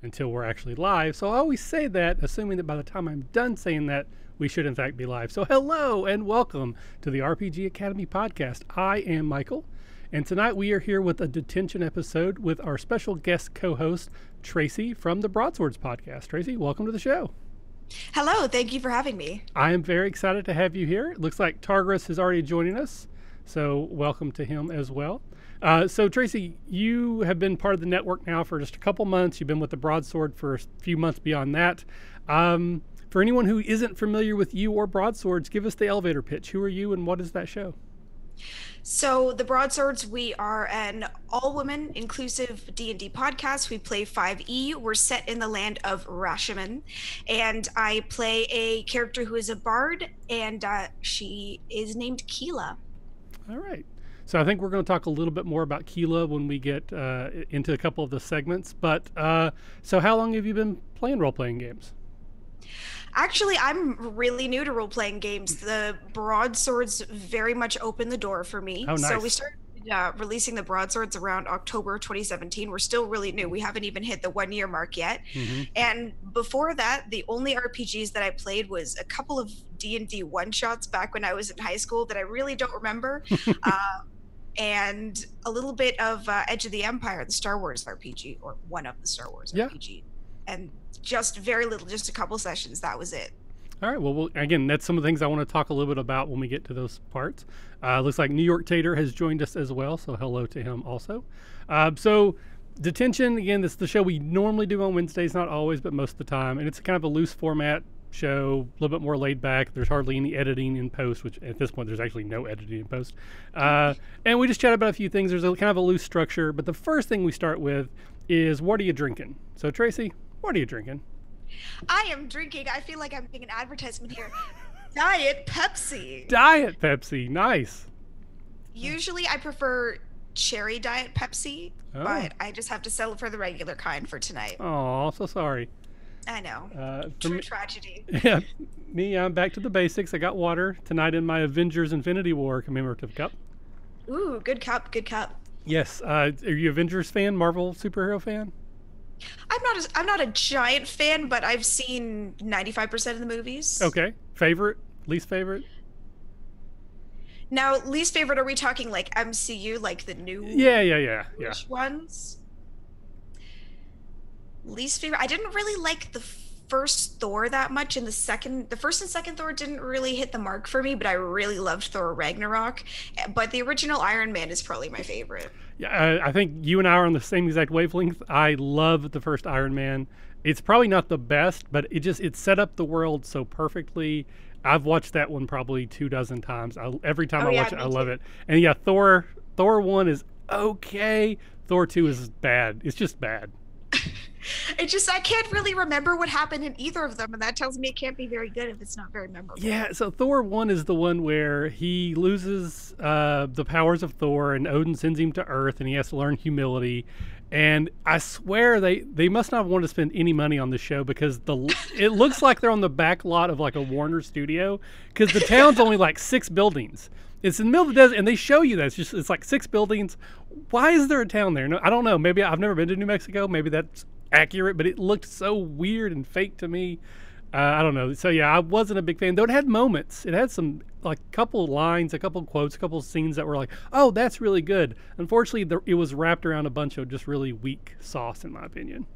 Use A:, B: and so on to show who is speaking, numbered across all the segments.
A: until we're actually live. So I always say that, assuming that by the time I'm done saying that, we should in fact be live. So hello and welcome to the RPG Academy podcast. I am Michael, and tonight we are here with a Detention episode with our special guest co-host, Tracy from the Broadswords podcast. Tracy, welcome to the show.
B: Hello, thank you for having me.
A: I am very excited to have you here. It looks like Targris is already joining us, so welcome to him as well. So Tracy, you have been part of the network now for just a couple months. You've been with the Broadsword for a few months beyond that. For anyone who isn't familiar with you or Broadswords, give us the elevator pitch. Who are you and what is that show?
B: So the Broadswords, we are an all-women inclusive D&D podcast. We play 5e. We're set in the land of Rashomon, and I play a character who is a bard, and she is named Keela.
A: All right. So I think we're going to talk a little bit more about Keela when we get into a couple of the segments. But so how long have you been playing role-playing games?
B: Actually, I'm really new to role-playing games. The Broadswords very much opened the door for me.
A: Oh, nice.
B: So we started releasing the Broadswords around October 2017. We're still really new. We haven't even hit the 1-year mark yet. Mm-hmm. And before that, the only RPGs that I played was a couple of D&D one-shots back when I was in high school that I really don't remember. And a little bit of Edge of the Empire, the Star Wars RPG, or one of the Star Wars RPG. And just very little, just a couple sessions. That was it.
A: All right. Well, again, that's some of the things I want to talk a little bit about when we get to those parts. Looks like New York Tater has joined us as well, so hello to him also. So Detention, again, this is the show we normally do on Wednesdays, not always, but most of the time. And it's kind of a loose format show, a little bit more laid back. There's hardly any editing in post, which at this point there's actually no editing in post. And we just chat about a few things. There's a kind of a loose structure, but the first thing we start with is, what are you drinking? So Tracy, what are you drinking?
B: I am drinking, I feel like I'm being an advertisement here, Diet Pepsi.
A: Diet Pepsi, nice.
B: Usually I prefer cherry Diet Pepsi, but I just have to settle for the regular kind for tonight.
A: Oh, so sorry.
B: I know. True tragedy.
A: Yeah, I'm back to the basics. I got water tonight in my Avengers Infinity War commemorative cup.
B: Ooh, good cup, good cup.
A: Yes. Are you Avengers fan, Marvel superhero fan?
B: I'm not a giant fan, but I've seen 95% of the movies.
A: Okay. Favorite? Least favorite?
B: Now, least favorite, are we talking like MCU, like the new
A: Which
B: ones? Least favorite, I didn't really like the first Thor that much, and the first and second Thor didn't really hit the mark for me, but I really loved Thor Ragnarok. But the original Iron Man is probably my favorite.
A: Yeah, I think you and I are on the same exact wavelength. I love the first Iron Man. It's probably not the best, but it set up the world so perfectly. I've watched that one probably 24 times. Every time I watch it, I love it. And yeah, Thor 1 is okay. Thor 2 is bad. It's just bad.
B: I can't really remember what happened in either of them, and that tells me it can't be very good if it's not very memorable.
A: Yeah, so Thor 1 is the one where he loses the powers of Thor, and Odin sends him to Earth, and he has to learn humility. And I swear they must not want to spend any money on the show, because it looks like they're on the back lot of like a Warner studio, because the town's only like 6 buildings. It's in the middle of the desert, and they show you that. It's like 6 buildings. Why is there a town there? No, I don't know. Maybe I've never been to New Mexico. Maybe that's accurate, but it looked so weird and fake to me. I don't know. So yeah, I wasn't a big fan, though it had moments. It had some, like, couple lines, a couple quotes, a couple scenes that were like, oh, that's really good. Unfortunately, it was wrapped around a bunch of just really weak sauce, in my opinion.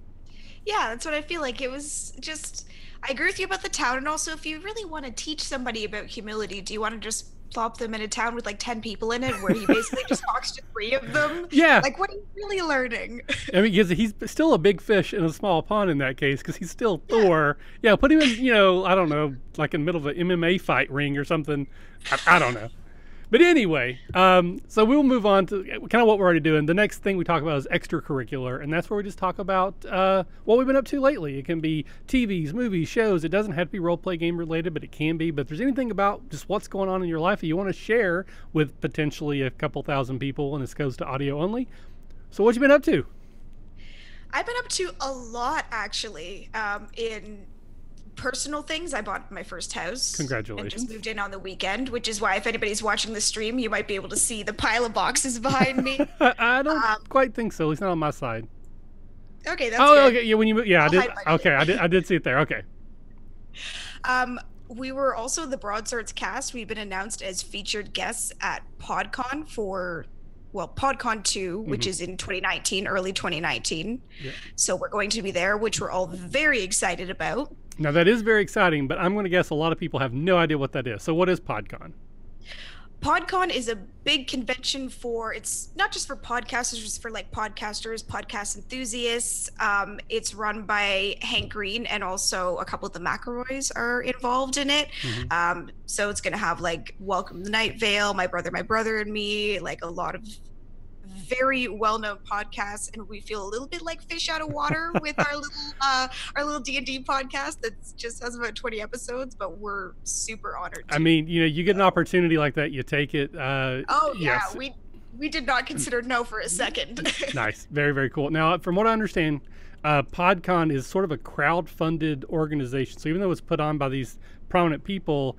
B: Yeah, that's what I feel like. It was just, I agree with you about the town, and also if you really want to teach somebody about humility, do you want to just plop them in a town with like 10 people in it where he basically just talks to 3 of them?
A: Yeah.
B: Like, what are you really learning?
A: I mean, because he's still a big fish in a small pond in that case, because he's still Thor. Yeah, put him in, I don't know, like in the middle of an MMA fight ring or something. I don't know. But anyway, so we'll move on to kind of what we're already doing. The next thing we talk about is extracurricular, and that's where we just talk about what we've been up to lately. It can be TVs, movies, shows. It doesn't have to be role-play game related, but it can be. But if there's anything about just what's going on in your life that you want to share with potentially a couple thousand people, and this goes to audio only. So what you been up to?
B: I've been up to a lot, actually, in personal things. I bought my first house.
A: Congratulations.
B: And just moved in on the weekend, which is why if anybody's watching the stream, you might be able to see the pile of boxes behind me.
A: I don't quite think so. At least not on my side.
B: Okay, that's good.
A: Okay. Yeah, when you yeah, I did see it there. Okay.
B: We were also the Broadswords cast. We've been announced as featured guests at Podcon Podcon 2, which is in 2019, early 2019. Yeah. So we're going to be there, which we're all very excited about.
A: Now, that is very exciting, but I'm going to guess a lot of people have no idea what that is. So what is Podcon?
B: Podcon is a big convention it's not just for podcasters, it's for like podcasters, podcast enthusiasts. It's run by Hank Green, and also a couple of the McElroys are involved in it. So it's going to have like Welcome to Night Vale, My Brother and Me, like a lot of very well-known podcasts, and we feel a little bit like fish out of water with our little D&D podcast that just has about 20 episodes, but we're super honored.
A: I mean, you get an opportunity like that, you take it.
B: Yes. We did not consider no for a second.
A: Nice. Very, very cool. Now, from what I understand, Podcon is sort of a crowd-funded organization. So even though it's put on by these prominent people,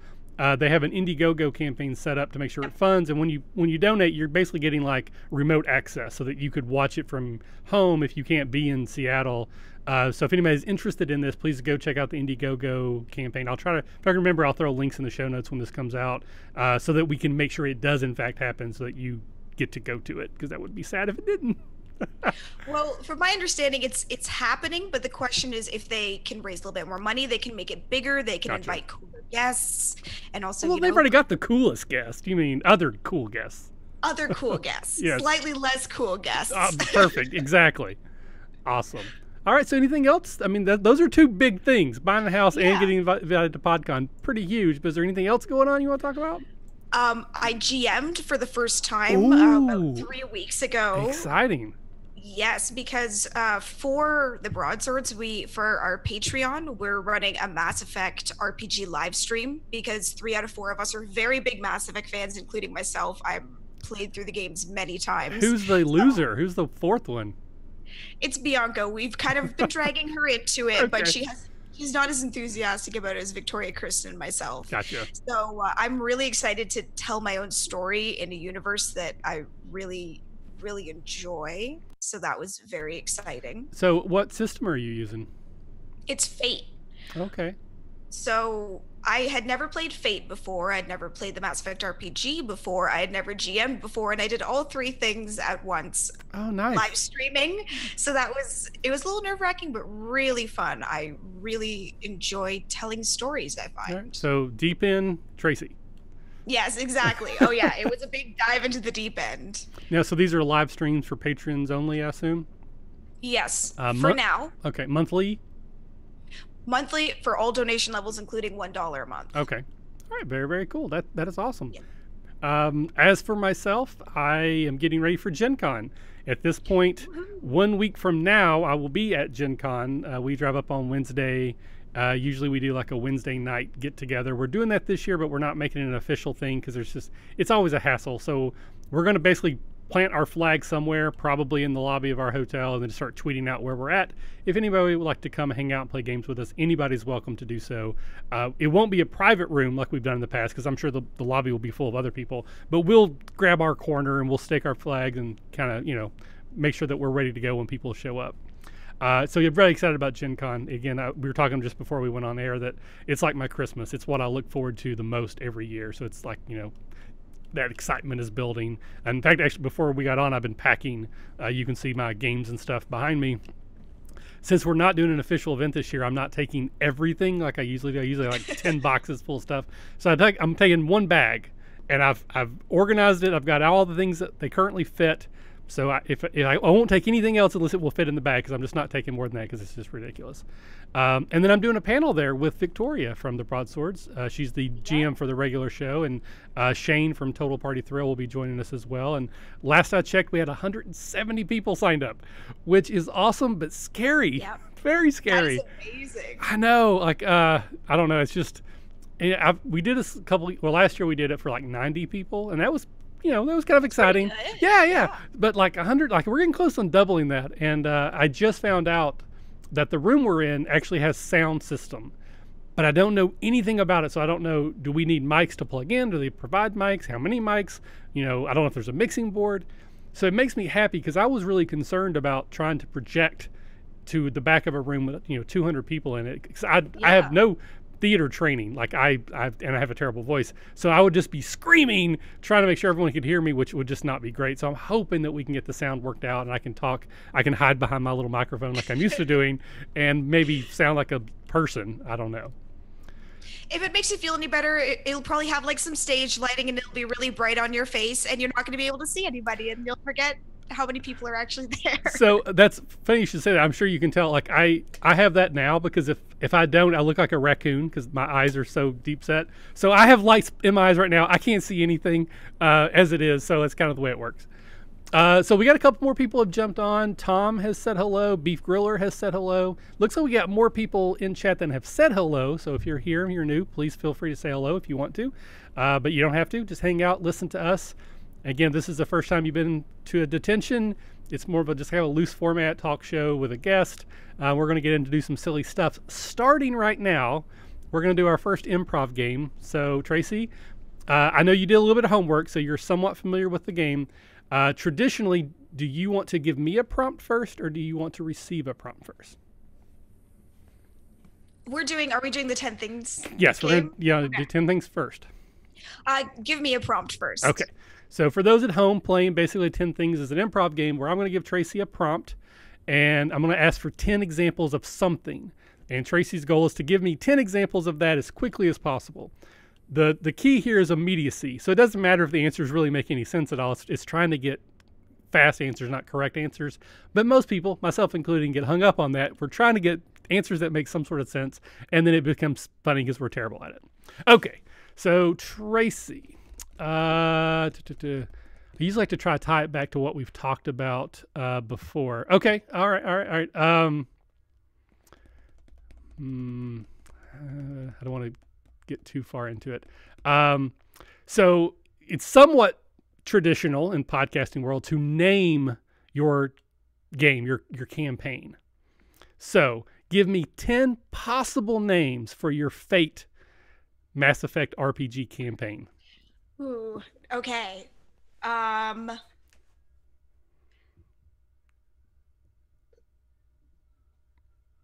A: they have an Indiegogo campaign set up to make sure it funds, and when you donate, you're basically getting like remote access so that you could watch it from home if you can't be in Seattle. So if anybody's interested in this, please go check out the Indiegogo campaign. If I can remember, I'll throw links in the show notes when this comes out, so that we can make sure it does in fact happen, so that you get to go to it, because that would be sad if it didn't.
B: Well, from my understanding, it's happening, but the question is if they can raise a little bit more money, they can make it bigger, they can invite cooler guests, and also
A: they've already got the coolest guest. You mean other cool guests?
B: Other cool guests.
A: Yes.
B: Slightly less cool guests.
A: Perfect. Exactly. Awesome. All right. So anything else? I mean, those are two big things: buying a house and getting invited to Podcon. Pretty huge. But is there anything else going on you want to talk about?
B: I GM'd for the first time about 3 weeks ago.
A: Exciting.
B: Yes, because for the Broadswords, for our Patreon, we're running a Mass Effect RPG live stream, because 3 out of 4 of us are very big Mass Effect fans, including myself. I've played through the games many times.
A: Who's the loser? Who's the fourth one?
B: It's Bianca. We've kind of been dragging her into it, but she's not as enthusiastic about it as Victoria, Kristen, and myself.
A: Gotcha.
B: So I'm really excited to tell my own story in a universe that I really, really enjoy. So that was very exciting.
A: So what system are you using?
B: It's Fate.
A: Okay.
B: So I had never played Fate before. I'd never played the Mass Effect RPG before. I had never GM'd before, and I did all 3 things at once.
A: Oh, nice.
B: Live streaming. So it was a little nerve-wracking, but really fun. I really enjoy telling stories, I find.
A: Right. So deep in, Tracy.
B: Yes, exactly. Oh, yeah. It was a big dive into the deep end.
A: Yeah, so these are live streams for patrons only, I assume?
B: Yes, for now.
A: Okay, monthly?
B: Monthly for all donation levels, including $1 a month.
A: Okay. All right, very, very cool. That is awesome.
B: Yeah.
A: As for myself, I am getting ready for Gen Con. At this point, 1 week from now, I will be at Gen Con. We drive up on Wednesday. Usually we do like a Wednesday night get together. We're doing that this year, but we're not making it an official thing because it's always a hassle. So we're going to basically plant our flag somewhere, probably in the lobby of our hotel, and then start tweeting out where we're at. If anybody would like to come hang out and play games with us, anybody's welcome to do so. It won't be a private room like we've done in the past, because I'm sure the lobby will be full of other people, but we'll grab our corner and we'll stake our flag and kind of, make sure that we're ready to go when people show up. So you're very excited about Gen Con. Again, we were talking just before we went on air that it's like my Christmas. It's what I look forward to the most every year. So it's like, that excitement is building. And in fact, actually, before we got on, I've been packing. You can see my games and stuff behind me. Since we're not doing an official event this year, I'm not taking everything like I usually do. I usually like 10 boxes full of stuff. So I'm taking one bag, and I've organized it. I've got all the things that they currently fit. So I won't take anything else unless it will fit in the bag, because I'm just not taking more than that, because it's just ridiculous. And then I'm doing a panel there with Victoria from the Broadswords. She's the GM for the regular show, and Shane from Total Party Thrill will be joining us as well. And last I checked, we had 170 people signed up, which is awesome but scary. Yep. Very scary.
B: That's amazing.
A: I know. Like I don't know. It's just we did last year we did it for like 90 people, and that was. That was kind of exciting. Yeah. But like 100, like we're getting close on doubling that. And I just found out that the room we're in actually has sound system, but I don't know anything about it. So I don't know, do we need mics to plug in? Do they provide mics? How many mics? I don't know if there's a mixing board. So it makes me happy, because I was really concerned about trying to project to the back of a room with 200 people in it. 'Cause I have no theater training. Like I have a terrible voice, so I would just be screaming, trying to make sure everyone could hear me, which would just not be great. So I'm hoping that we can get the sound worked out, and I can talk. I can hide behind my little microphone like I'm used to doing, and maybe sound like a person. I don't know.
B: If it makes you feel any better, it'll probably have like some stage lighting, and it'll be really bright on your face, and you're not going to be able to see anybody, and you'll forget how many people are actually there.
A: So that's funny you should say that. I'm sure you can tell. Like I have that now, because if I don't, I look like a raccoon because my eyes are so deep set. So I have lights in my eyes right now. I can't see anything as it is. So it's kind of the way it works. So we got a couple more people have jumped on. Tom has said hello. Beef Griller has said hello. Looks like we got more people in chat than have said hello. So if you're here and you're new, please feel free to say hello if you want to. But you don't have to. Just hang out, listen to us. Again, this is the first time you've been to a detention. It's more of a just kind of a loose format talk show with a guest. We're going to get into do some silly stuff. Starting right now, we're going to do our first improv game. So Tracy, I know you did a little bit of homework, so you're somewhat familiar with the game. Traditionally, do you want to give me a prompt first, or do you want to receive a prompt first?
B: Are we doing the 10 things?
A: Yes, we're going to do 10 things first.
B: Give me a prompt first.
A: Okay. So for those at home, playing basically 10 things is an improv game where I'm going to give Tracy a prompt, and I'm going to ask for 10 examples of something. And Tracy's goal is to give me 10 examples of that as quickly as possible. The key here is immediacy. So it doesn't matter if the answers really make any sense at all. It's trying to get fast answers, not correct answers. But most people, myself including, get hung up on that. We're trying to get answers that make some sort of sense, and then it becomes funny because we're terrible at it. Okay, so Tracy. I usually like to try to tie it back to what we've talked about before. Okay, all right. I don't want to get too far into it. So it's somewhat traditional in podcasting world to name your game, your campaign. So give me 10 possible names for your Fate Mass Effect RPG campaign.
B: Ooh, okay.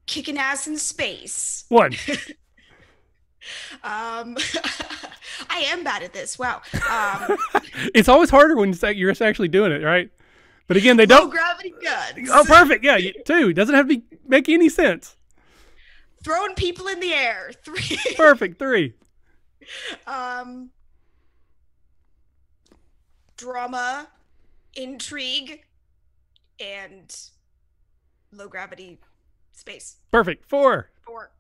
B: Kicking ass in space.
A: 1.
B: I am bad at this. Wow.
A: It's always harder when you're actually doing it, right? But again, they don't.
B: Low gravity guns.
A: Oh, perfect. Yeah, 2. It doesn't have to make any sense.
B: Throwing people in the air. 3.
A: Perfect. 3.
B: Drama, intrigue, and low gravity space.
A: Perfect. 4.
B: 4.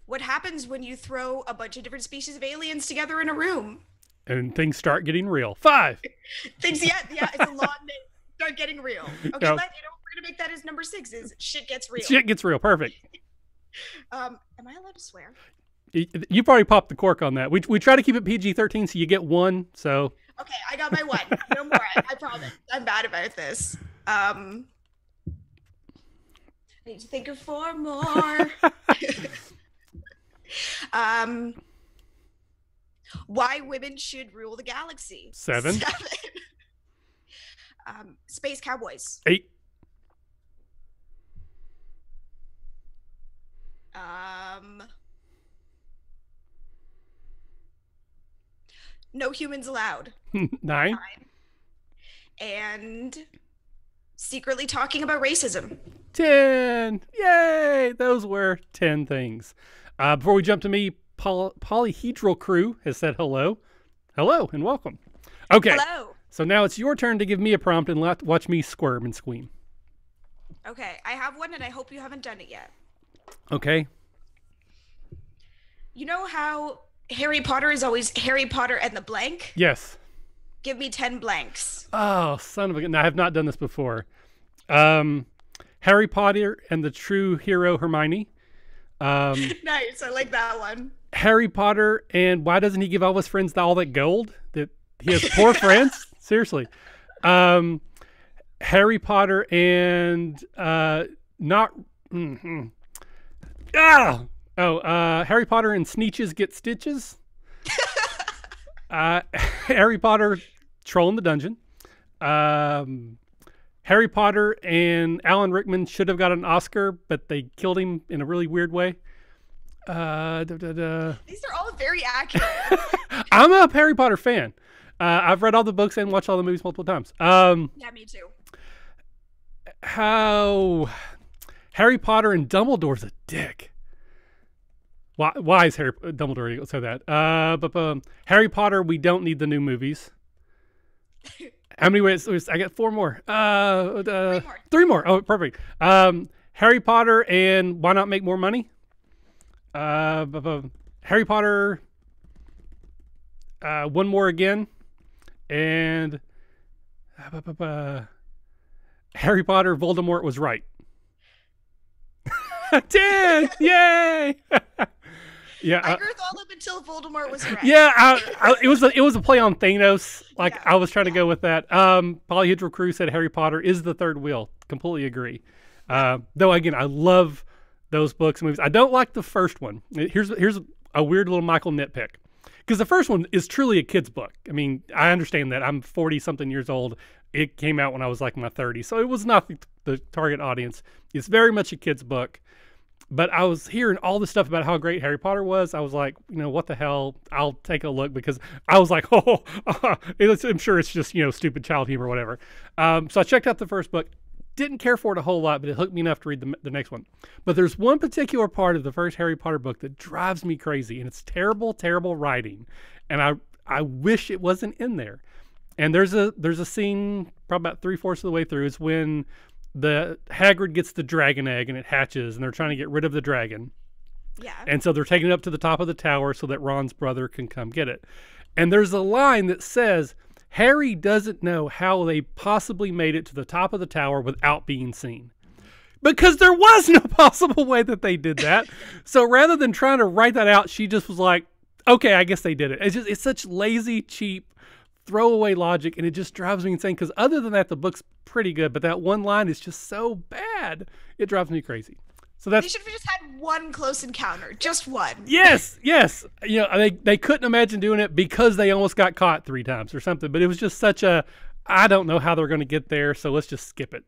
B: What happens when you throw a bunch of different species of aliens together in a room?
A: And things start getting real. 5.
B: It's a long name. Start getting real. Okay,
A: No.
B: we're gonna make that as number 6. Is shit gets real.
A: Shit gets real. Perfect.
B: Am I allowed to swear?
A: You probably popped the cork on that. We try to keep it PG-13, so you get 1. So
B: Okay, I got my 1. No more. I promise. I'm bad about this. I need to think of 4 more. Why women should rule the galaxy.
A: 7.
B: 7. Space cowboys.
A: 8.
B: No humans allowed.
A: 9.
B: And secretly talking about racism.
A: 10. Yay! Those were 10 things. Before we jump to me, Polyhedral Crew has said hello. Hello and welcome. Okay.
B: Hello.
A: So now it's your turn to give me a prompt and watch me squirm and squeam.
B: Okay, I have one and I hope you haven't done it yet.
A: Okay.
B: You know how Harry Potter is always Harry Potter and the blank?
A: Yes.
B: Give me 10 blanks.
A: Oh, son of a gun. No, I have not done this before. Harry Potter and the true hero Hermione.
B: Nice, I like that one.
A: Harry Potter and why doesn't he give all his friends all that gold? That he has poor friends? Seriously. Harry Potter and not... Mm-hmm. Harry Potter and Sneetches get stitches. Harry Potter trolling the dungeon. Harry Potter and Alan Rickman should have got an Oscar, but they killed him in a really weird way.
B: These are all very accurate.
A: I'm a Harry Potter fan. I've read all the books and watched all the movies multiple times.
B: Yeah, me too.
A: How Harry Potter and Dumbledore's a dick. Why is Dumbledore? Let's say that. But Harry Potter, we don't need the new movies. How many ways? I got 4 more. 3 more. Oh, perfect. Harry Potter and why not make more money? Harry Potter. One more again, and Harry Potter. Voldemort was right. 10! Yay! Yeah,
B: I agree with all of them until Voldemort was right.
A: Yeah, it was a play on Thanos. Like I was trying to go with that. Polyhedral Crew said Harry Potter is the third wheel. Completely agree. Though again, I love those books and movies. I don't like the first one. Here's a weird little Michael nitpick. Because the first one is truly a kid's book. I mean, I understand that. I'm 40-something years old. It came out when I was like in my 30s. So it was not the target audience. It's very much a kid's book. But I was hearing all this stuff about how great Harry Potter was. I was like, what the hell? I'll take a look because I was like, I'm sure it's just, stupid child humor or whatever. So I checked out the first book. Didn't care for it a whole lot, but it hooked me enough to read the next one. But there's one particular part of the first Harry Potter book that drives me crazy, and it's terrible, terrible writing. And I wish it wasn't in there. And there's a scene probably about 3/4 of the way through. It's when the Hagrid gets the dragon egg and it hatches, and they're trying to get rid of the dragon.
B: Yeah.
A: And so they're taking it up to the top of the tower so that Ron's brother can come get it. And there's a line that says, Harry doesn't know how they possibly made it to the top of the tower without being seen. Because there was no possible way that they did that. So rather than trying to write that out, she just was like, okay, I guess they did it. It's such lazy, cheap, throwaway logic, and it just drives me insane. Because other than that, the book's pretty good, but that one line is just so bad. It drives me crazy. So they
B: should have just had one close encounter, just one.
A: Yes. They couldn't imagine doing it because they almost got caught 3 times or something. But it was just such I don't know how they're going to get there, so let's just skip it.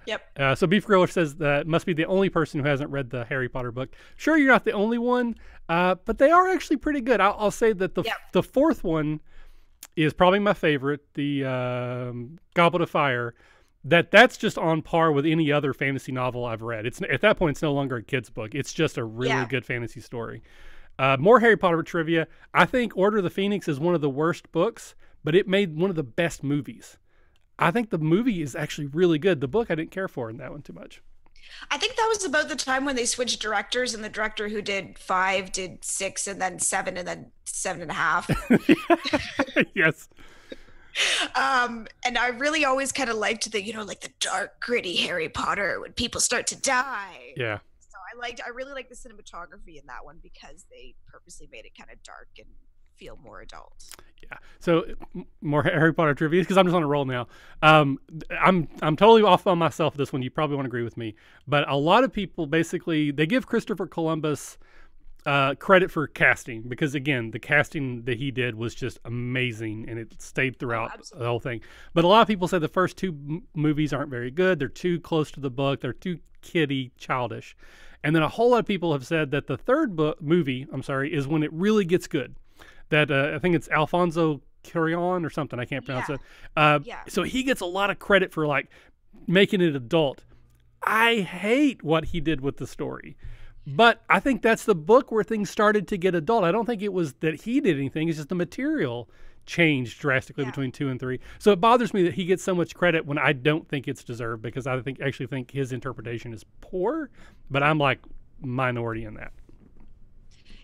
B: Yep.
A: So Beef Griller says that must be the only person who hasn't read the Harry Potter book. Sure, you're not the only one, but they are actually pretty good. I'll say that the fourth one is probably my favorite, the Goblet of Fire. That's just on par with any other fantasy novel I've read. It's at that point, it's no longer a kid's book. It's just a really good fantasy story. More Harry Potter trivia. I think Order of the Phoenix is one of the worst books, but it made one of the best movies. I think the movie is actually really good. The book I didn't care for in that one too much.
B: I think that was about the time when they switched directors, and the director who did 5 did 6, and then 7, and then 7.5.
A: Yes.
B: And I really always kind of liked the the dark, gritty Harry Potter when people start to die.
A: Yeah.
B: So I really like the cinematography in that one because they purposely made it kind of dark and feel more adult.
A: Yeah. So more Harry Potter trivia because I'm just on a roll now. I'm totally off on myself this one. You probably won't agree with me, but a lot of people basically they give Christopher Columbus credit for casting because again the casting that he did was just amazing and it stayed throughout the whole thing. But a lot of people say the first 2 movies aren't very good. They're too close to the book. They're too kiddie, childish. And then a whole lot of people have said that the third movie is when it really gets good. That I think it's Alfonso Cuarón or something. I can't pronounce it. So he gets a lot of credit for like making it adult. I hate what he did with the story. But I think that's the book where things started to get adult. I don't think it was that he did anything. It's just the material changed drastically between 2 and 3. So it bothers me that he gets so much credit when I don't think it's deserved because I actually think his interpretation is poor. But I'm like minority in that.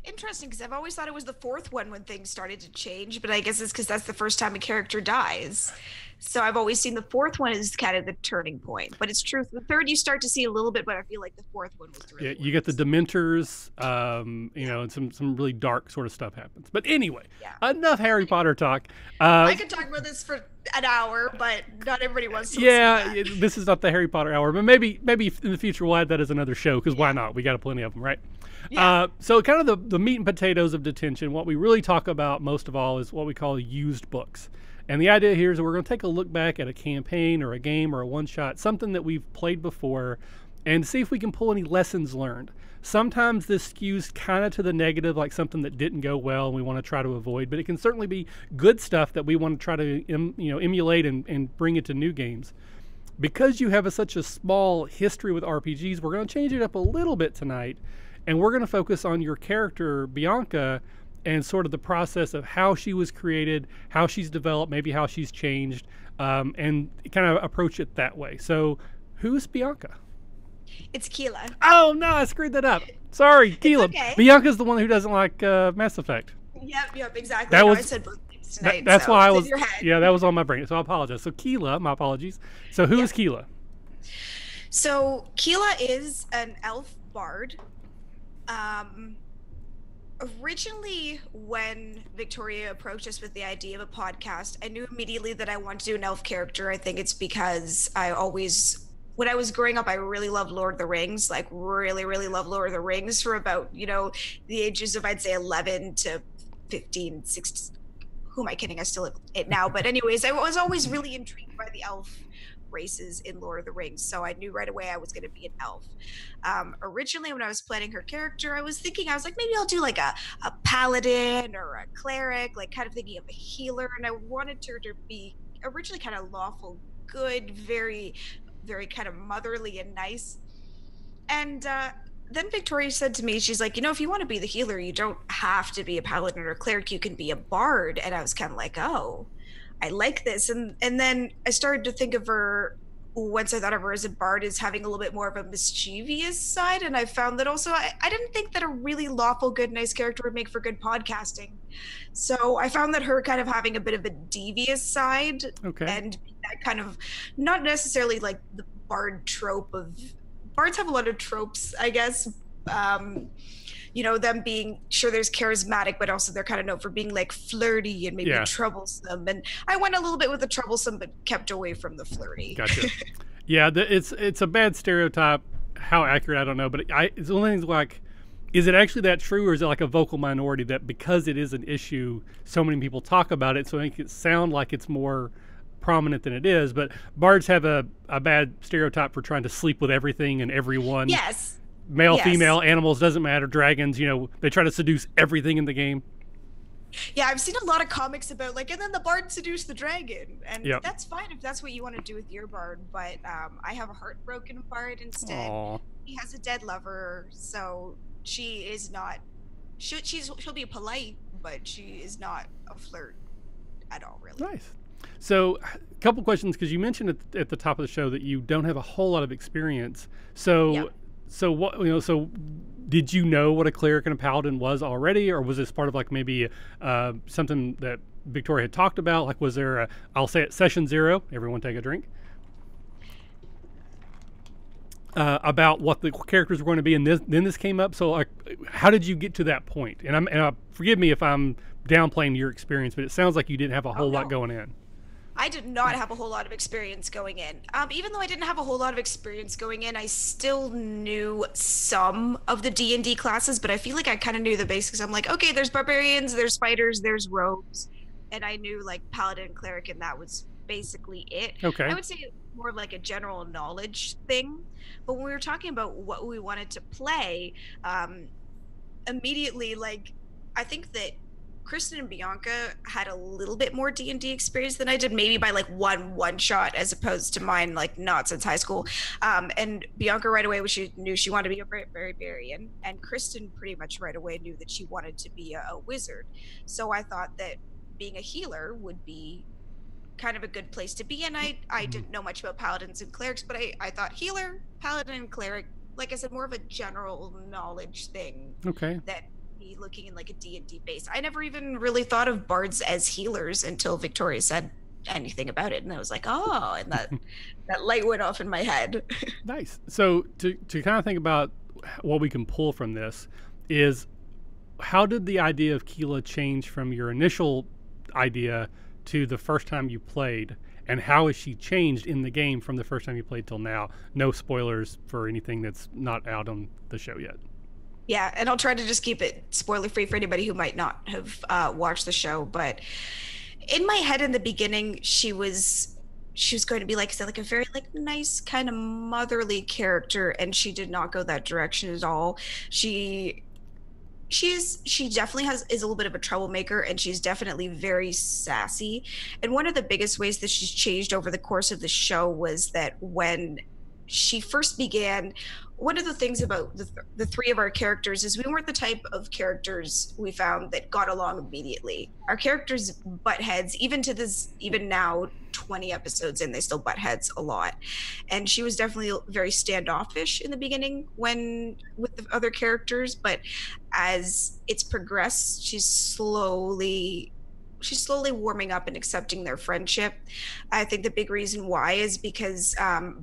B: Interesting, because I've always thought it was the 4th one when things started to change, but I guess it's because that's the first time a character dies. So I've always seen the 4th one as kind of the turning point. But it's true, the 3rd you start to see a little bit, but I feel like the 4th one was really
A: you get the Dementors, and some really dark sort of stuff happens. But anyway, enough Harry Potter talk.
B: I could talk about this for an hour, but not everybody wants to listen to that.
A: This is not the Harry Potter hour, but maybe in the future we'll add that as another show, because why not? We got plenty of them, right? Yeah. So kind of the meat and potatoes of Detention, what we really talk about most of all is what we call used books. And the idea here is that we're going to take a look back at a campaign or a game or a one-shot, something that we've played before, and see if we can pull any lessons learned. Sometimes this skews kind of to the negative, like something that didn't go well and we want to try to avoid, but it can certainly be good stuff that we want to try to emulate and bring into new games. Because you have such a small history with RPGs, we're going to change it up a little bit tonight, and we're going to focus on your character, Bianca, and sort of the process of how she was created, how she's developed, maybe how she's changed, and kind of approach it that way. So, who's Bianca?
B: It's Keela.
A: Oh, no, I screwed that up. Sorry, Keela.
B: Okay.
A: Bianca's the one who doesn't like Mass Effect.
B: Yep, exactly.
A: That was,
B: I said both things tonight.
A: That's
B: so
A: why I
B: it's
A: was,
B: in your head.
A: yeah, that was on my brain. So I apologize. So Keela, my apologies. So who is Keela?
B: So Keela is an elf bard. Originally, when Victoria approached us with the idea of a podcast, I knew immediately that I wanted to do an elf character. I think it's because when I was growing up, I really loved Lord of the Rings, like really, really loved Lord of the Rings for about, the ages of, I'd say 11 to 15, 16. Who am I kidding? I still live it now. But anyways, I was always really intrigued by the elf races in Lord of the Rings, so I knew right away I was going to be an elf. Originally, when I was planning her character, I was like, maybe I'll do like a paladin or a cleric, like kind of thinking of a healer, and I wanted her to be originally kind of lawful good, very, very kind of motherly and nice. And then Victoria said to me, she's like, if you want to be the healer, you don't have to be a paladin or a cleric, you can be a bard. And I was kind of like, oh, I like this. And then I started to think of her, once I thought of her as a bard, as having a little bit more of a mischievous side. And I found that also, I didn't think that a really lawful, good, nice character would make for good podcasting. So I found that her kind of having a bit of a devious side, and that kind of, not necessarily like the bard trope of, bards have a lot of tropes, I guess. Them being, sure, there's charismatic, but also they're kind of known for being like flirty and maybe troublesome. And I went a little bit with the troublesome, but kept away from the flirty.
A: Gotcha. Yeah, it's a bad stereotype. How accurate, I don't know. But it's one of the things like, is it actually that true, or is it like a vocal minority that because it is an issue, so many people talk about it, so it makes it sound like it's more prominent than it is? But bards have a bad stereotype for trying to sleep with everything and everyone.
B: Yes.
A: Male, female, animals, doesn't matter, dragons, they try to seduce everything in the game.
B: Yeah, I've seen a lot of comics about and then the bard seduced the dragon. And that's fine if that's what you want to do with your bard, but I have a heartbroken bard instead.
A: Aww.
B: He has a dead lover, so she is not, she'll be polite, but she is not a flirt at all, really.
A: Nice. So a couple questions, because you mentioned at the top of the show that you don't have a whole lot of experience. So so did you know what a cleric and a paladin was already, or was this part of like maybe something that Victoria had talked about? Like, was there I'll say it, session 0, everyone take a drink, about what the characters were going to be, and then this came up? So like, how did you get to that point? And forgive me if I'm downplaying your experience, but it sounds like you didn't have a whole lot going in.
B: I did not have a whole lot of experience going in. Even though I didn't have a whole lot of experience going in, I still knew some of the D&D classes, but I feel like I kind of knew the basics. I'm like, okay, there's barbarians, there's fighters, there's rogues, and I knew like paladin, cleric, and that was basically it.
A: Okay.
B: I would say more of like a general knowledge thing. But when we were talking about what we wanted to play, immediately, like, I think that Kristen and Bianca had a little bit more D&D experience than I did, maybe by like one shot, as opposed to mine, like not since high school. And Bianca right away, she knew she wanted to be a barbarian, and Kristen pretty much right away knew that she wanted to be a wizard. So I thought that being a healer would be kind of a good place to be. And I didn't know much about paladins and clerics, but I thought healer, paladin, and cleric, like I said, more of a general knowledge thing.
A: Okay.
B: That looking in like a D&D base. I never even really thought of bards as healers until Victoria said anything about it, and I was like, oh, and that light went off in my head.
A: Nice. So to kind of think about what we can pull from this is, how did the idea of Keela change from your initial idea to the first time you played, and how has she changed in the game from the first time you played till now? No spoilers for anything that's not out on the show yet.
B: Yeah, and I'll try to just keep it spoiler free for anybody who might not have watched the show. But in my head in the beginning, she was going to be like, say, like a very like nice kind of motherly character, and she did not go that direction at all. She she definitely has is a little bit of a troublemaker, and she's definitely very sassy. And one of the biggest ways that she's changed over the course of the show was that when she first began, one of the things about the three of our characters is we weren't the type of characters we found that got along immediately. Our characters butt heads, even to this, even now, 20 episodes in, they still butt heads a lot. And she was definitely very standoffish in the beginning when with the other characters, but as it's progressed, she's slowly warming up and accepting their friendship. I think the big reason why is because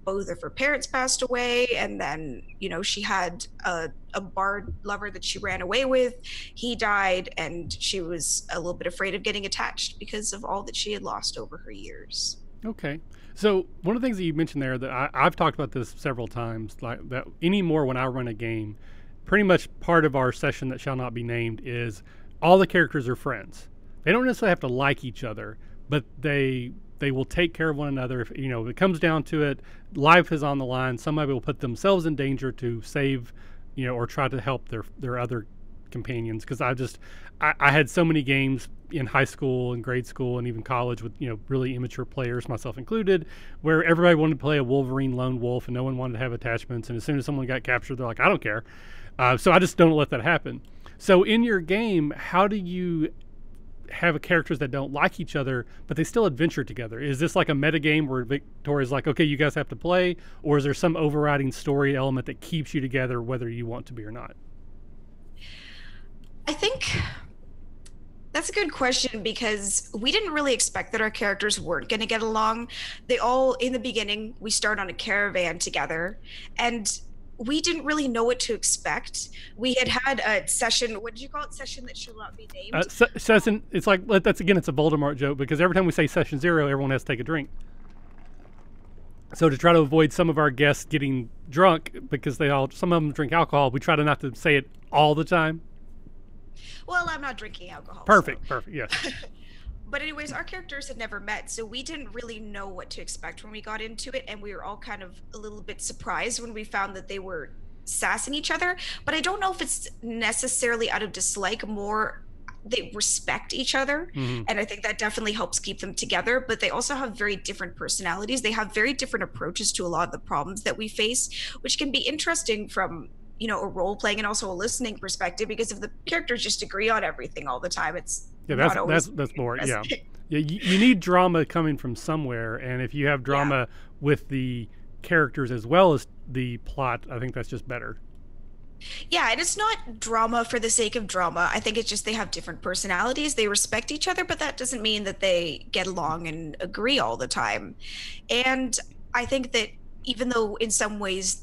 B: both of her parents passed away, and then she had a bard lover that she ran away with. He died, and she was a little bit afraid of getting attached because of all that she had lost over her years.
A: Okay. So one of the things that you mentioned there that I've talked about this several times, like that anymore when I run a game, pretty much part of our session that shall not be named is all the characters are friends. They don't necessarily have to like each other, but they will take care of one another. If it comes down to it, life is on the line. Somebody will put themselves in danger to save, or try to help their other companions. Because I had so many games in high school and grade school and even college with really immature players, myself included, where everybody wanted to play a Wolverine lone wolf and no one wanted to have attachments. And as soon as someone got captured, they're like, I don't care. So I just don't let that happen. So in your game, how do you have characters that don't like each other, but they still adventure together? Is this like a meta game where Victoria's like, okay, you guys have to play, or is there some overriding story element that keeps you together whether you want to be or not?
B: I think that's a good question because we didn't really expect that our characters weren't going to get along. They all, in the beginning, we start on a caravan together, and we didn't really know what to expect. We had a session. What did you call it? Session that shall not be named.
A: Session. It's like that's again. It's a Voldemort joke because every time we say session 0, everyone has to take a drink. So to try to avoid some of our guests getting drunk because some of them drink alcohol, we try to not to say it all the time.
B: Well, I'm not drinking alcohol.
A: Perfect. Yes.
B: But anyways, our characters had never met, so we didn't really know what to expect when we got into it, and we were all kind of a little bit surprised when we found that they were sassing each other. But I don't know if it's necessarily out of dislike, more they respect each other, and I think that definitely helps keep them together. But they also have very different personalities. They have very different approaches to a lot of the problems that we face, which can be interesting from a role playing and also a listening perspective, because if the characters just agree on everything all the time, it's
A: that's more you need drama coming from somewhere, and if you have drama with the characters as well as the plot, I think that's just better.
B: Yeah, and it's not drama for the sake of drama. I think it's just they have different personalities. They respect each other, but that doesn't mean that they get along and agree all the time. And I think that even though in some ways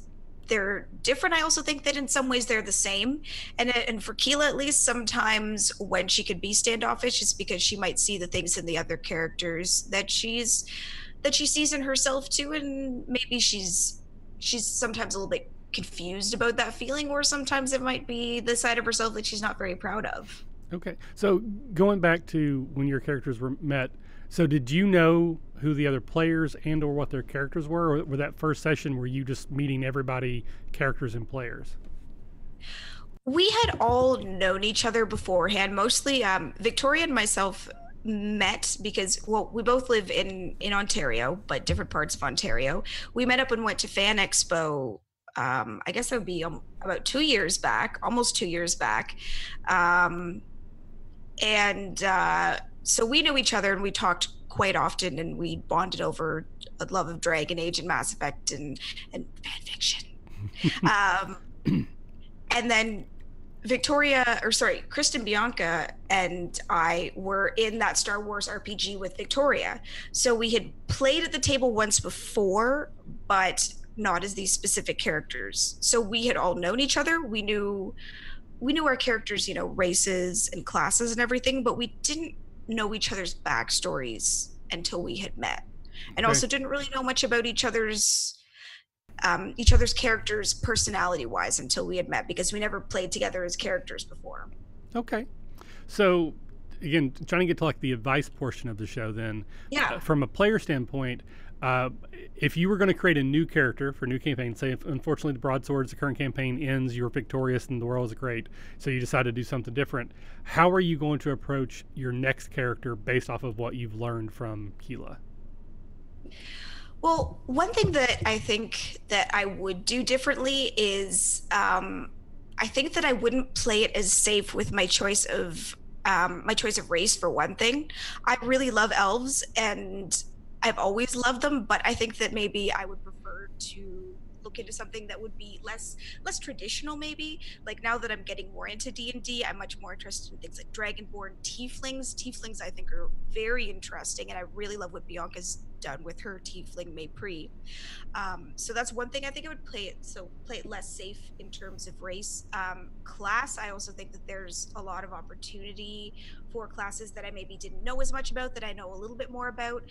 B: they're different, I also think that in some ways they're the same. And for Keela, at least, sometimes when she could be standoffish, it's because she might see the things in the other characters that she sees in herself too, and maybe she's sometimes a little bit confused about that feeling, or sometimes it might be the side of herself that she's not very proud of.
A: Okay, so going back to when your characters were met, so did you know who the other players and or what their characters were, or were that first session were you just meeting everybody, characters and players?
B: We had all known each other beforehand. Mostly Victoria and myself met because, well, we both live in Ontario, but different parts of Ontario. We met up and went to Fan Expo. I guess that would be about 2 years back, almost 2 years back. So we knew each other and we talked quite often, and we bonded over a love of Dragon Age and Mass Effect and fan fiction. And then Kristen Bianca and I were in that Star Wars RPG with Victoria. So we had played at the table once before, but not as these specific characters. So we had all known each other. We knew our characters, races and classes and everything, but we didn't know each other's backstories until we had met, and also didn't really know much about each other's characters personality wise until we had met, because we never played together as characters before.
A: Okay, so again, trying to get to like the advice portion of the show, then from a player standpoint, if you were going to create a new character for a new campaign, say if unfortunately the Broadswords, the current campaign ends, you're victorious and the world is great, so you decide to do something different, how are you going to approach your next character based off of what you've learned from Keela?
B: Well, one thing that I think that I would do differently is I think that I wouldn't play it as safe with my choice of race, for one thing. I really love elves and I've always loved them, but I think that maybe I would prefer to look into something that would be less traditional, maybe. Like now that I'm getting more into D&D, I'm much more interested in things like dragonborn tieflings. Tieflings I think are very interesting, and I really love what Bianca's done with her tiefling Maypri. So that's one thing I think I would play it less safe in terms of race. Class, I also think that there's a lot of opportunity for classes that I maybe didn't know as much about that I know a little bit more about.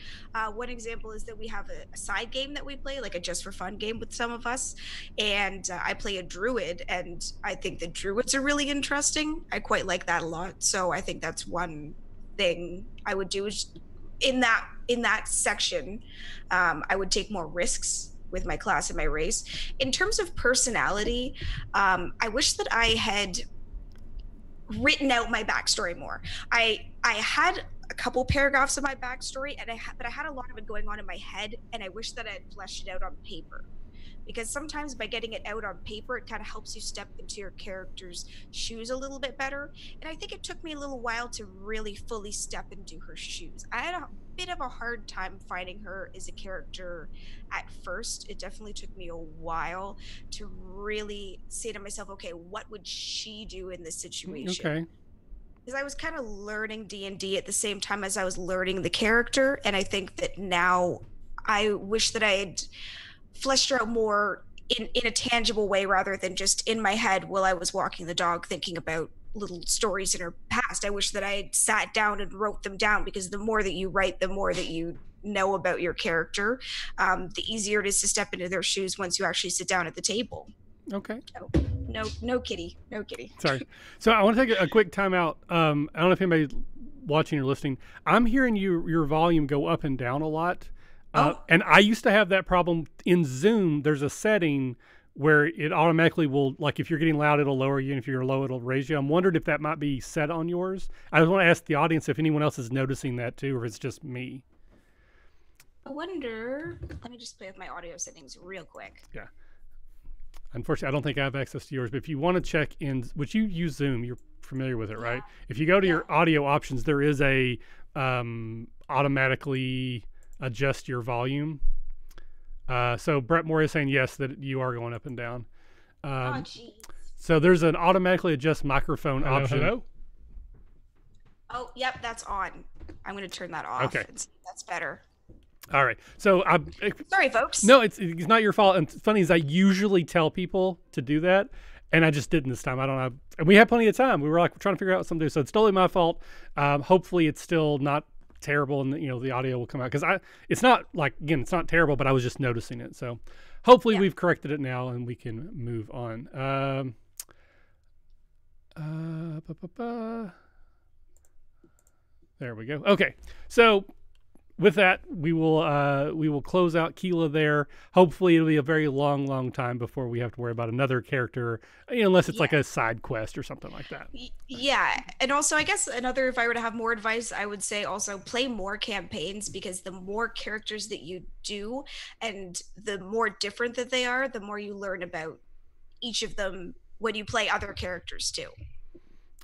B: One example is that we have a side game that we play, like a just for fun game with some of us, and I play a druid, and I think the druids are really interesting. I quite like that a lot, so I think that's one thing I would do is in that section, I would take more risks with my class and my race. In terms of personality, I wish that I had written out my backstory more. I had a couple paragraphs of my backstory, but I had a lot of it going on in my head, and I wish that I had fleshed it out on paper. Because sometimes by getting it out on paper, it kind of helps you step into your character's shoes a little bit better. And I think it took me a little while to really fully step into her shoes. I had a bit of a hard time finding her as a character at first. It definitely took me a while to really say to myself, okay, what would she do in this situation?
A: Okay.
B: Because I was kind of learning D&D at the same time as I was learning the character. And I think that now I wish that I had fleshed her out more in a tangible way rather than just in my head while I was walking the dog thinking about little stories in her past. I wish that I had sat down and wrote them down, because the more that you write, the more that you know about your character, the easier it is to step into their shoes once you actually sit down at the table.
A: Okay.
B: No kitty.
A: Sorry. So I want to take a quick time out. I don't know if anybody's watching or listening. I'm hearing your volume go up and down a lot. And I used to have that problem in Zoom. There's a setting where it automatically will, like if you're getting loud, it'll lower you, and if you're low, it'll raise you. I'm wondering if that might be set on yours. I just want to ask the audience if anyone else is noticing that too, or if it's just me.
B: I wonder, let me just play with my audio settings real quick.
A: Yeah. Unfortunately, I don't think I have access to yours, but if you want to check in, which you use Zoom, you're familiar with it, right? If you go to your audio options, there is a automatically adjust your volume. So Brett Moore is saying yes, that you are going up and down. So there's an automatically adjust microphone option.
C: Hello?
B: Oh, yep, that's on. I'm going to turn that off.
A: Okay.
B: That's better.
A: All right. So
B: sorry, folks.
A: No, it's not your fault. And it's funny is I usually tell people to do that, and I just didn't this time. I don't know. And we had plenty of time. We were like trying to figure out something. So it's totally my fault. Hopefully it's still not terrible, and the audio will come out, because it's not like, again, it's not terrible, but I was just noticing it. So hopefully we've corrected it now and we can move on. There we go. Okay, so with that, we will close out Keela there. Hopefully it'll be a very long time before we have to worry about another character, unless it's like a side quest or something like that.
B: Yeah, and also I guess if I were to have more advice, I would say also play more campaigns, because the more characters that you do and the more different that they are, the more you learn about each of them when you play other characters too.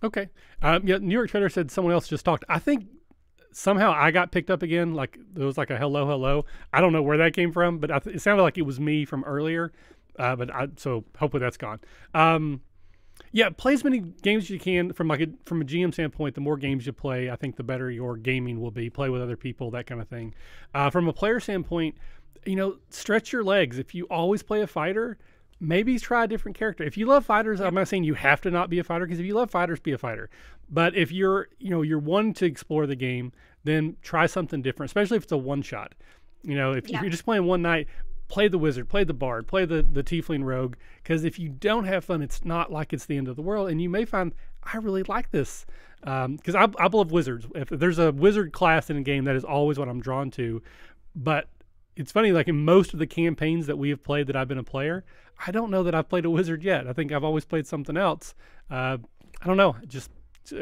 B: Okay.
A: New York Trader said someone else just talked. I think somehow I got picked up again. Like there was like a hello. I don't know where that came from, but it sounded like it was me from earlier. So hopefully that's gone. Play as many games as you can. From a GM standpoint, the more games you play, I think the better your gaming will be. Play with other people, that kind of thing. From a player standpoint, stretch your legs. If you always play a fighter, maybe try a different character. If you love fighters, I'm not saying you have to not be a fighter, because if you love fighters, be a fighter. But if you're one to explore the game, then try something different, especially if it's a one shot. If you're just playing one night, play the wizard, play the bard, play the tiefling rogue, because if you don't have fun, it's not like it's the end of the world, and you may find, I really like this, because I love wizards. If there's a wizard class in a game, that is always what I'm drawn to. But it's funny, like in most of the campaigns that we have played that I've been a player, I don't know that I've played a wizard yet. I think I've always played something else. I don't know,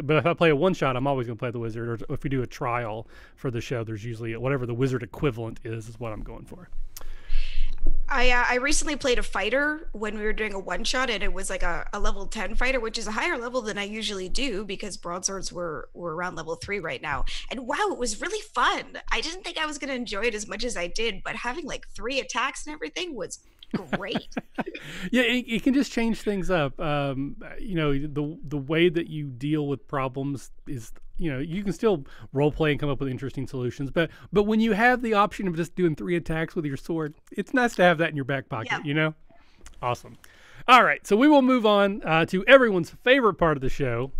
A: but if I play a one-shot, I'm always going to play the wizard. Or if we do a trial for the show, there's usually whatever the wizard equivalent is what I'm going for.
B: I recently played a fighter when we were doing a one-shot, and it was like a level 10 fighter, which is a higher level than I usually do because broadswords were around level 3 right now. And wow, it was really fun. I didn't think I was going to enjoy it as much as I did, but having like 3 attacks and everything was great.
A: Yeah, it can just change things up. The way that you deal with problems is, you can still role play and come up with interesting solutions. But when you have the option of just doing 3 attacks with your sword, it's nice to have that in your back pocket. Yeah. Awesome. All right, so we will move on to everyone's favorite part of the show.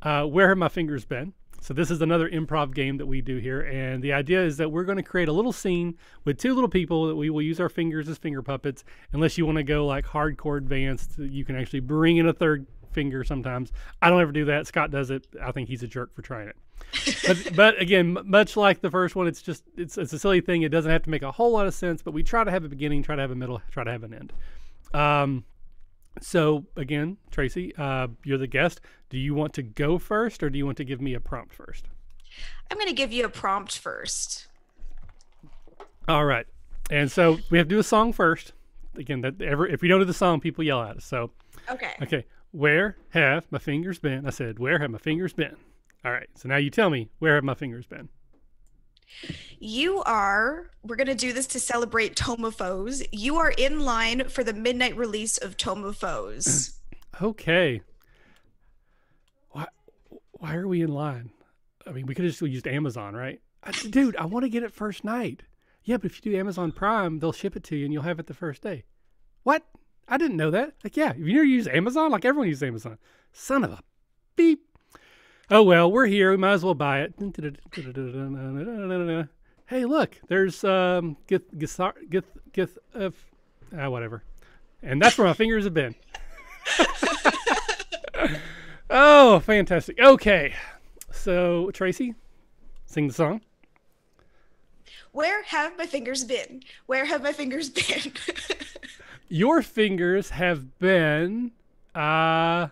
A: Where have my fingers been? So this is another improv game that we do here, and the idea is that we're going to create a little scene with 2 little people that we will use our fingers as finger puppets. Unless you want to go like hardcore advanced, you can actually bring in a third finger sometimes. I don't ever do that. Scott does it. I think he's a jerk for trying it. But again, much like the first one, it's a silly thing. It doesn't have to make a whole lot of sense, but we try to have a beginning, try to have a middle, try to have an end. So again, Tracy, you're the guest. Do you want to go first, or do you want to give me a prompt first?
B: I'm going to give you a prompt first.
A: All right. And so we have to do a song first. Again, if we don't do the song, people yell at us. So okay. Where have my fingers been? I said, where have my fingers been? All right. So now you tell me, where have my fingers been?
B: We're going to do this to celebrate Tomophos. You are in line for the midnight release of Tomophos.
A: Okay. Why are we in line? I mean, we could have just used Amazon, right? Dude, I want to get it first night. Yeah, but if you do Amazon Prime, they'll ship it to you and you'll have it the first day. What? I didn't know that. Like, yeah, you never use Amazon? Like, everyone uses Amazon. Son of a beep. Oh, well, we're here. We might as well buy it. Hey, look, there's whatever. And that's where my fingers have been. Oh, fantastic. Okay. So, Tracy, sing the song.
B: Where have my fingers been? Where have my fingers been?
A: Your fingers have been at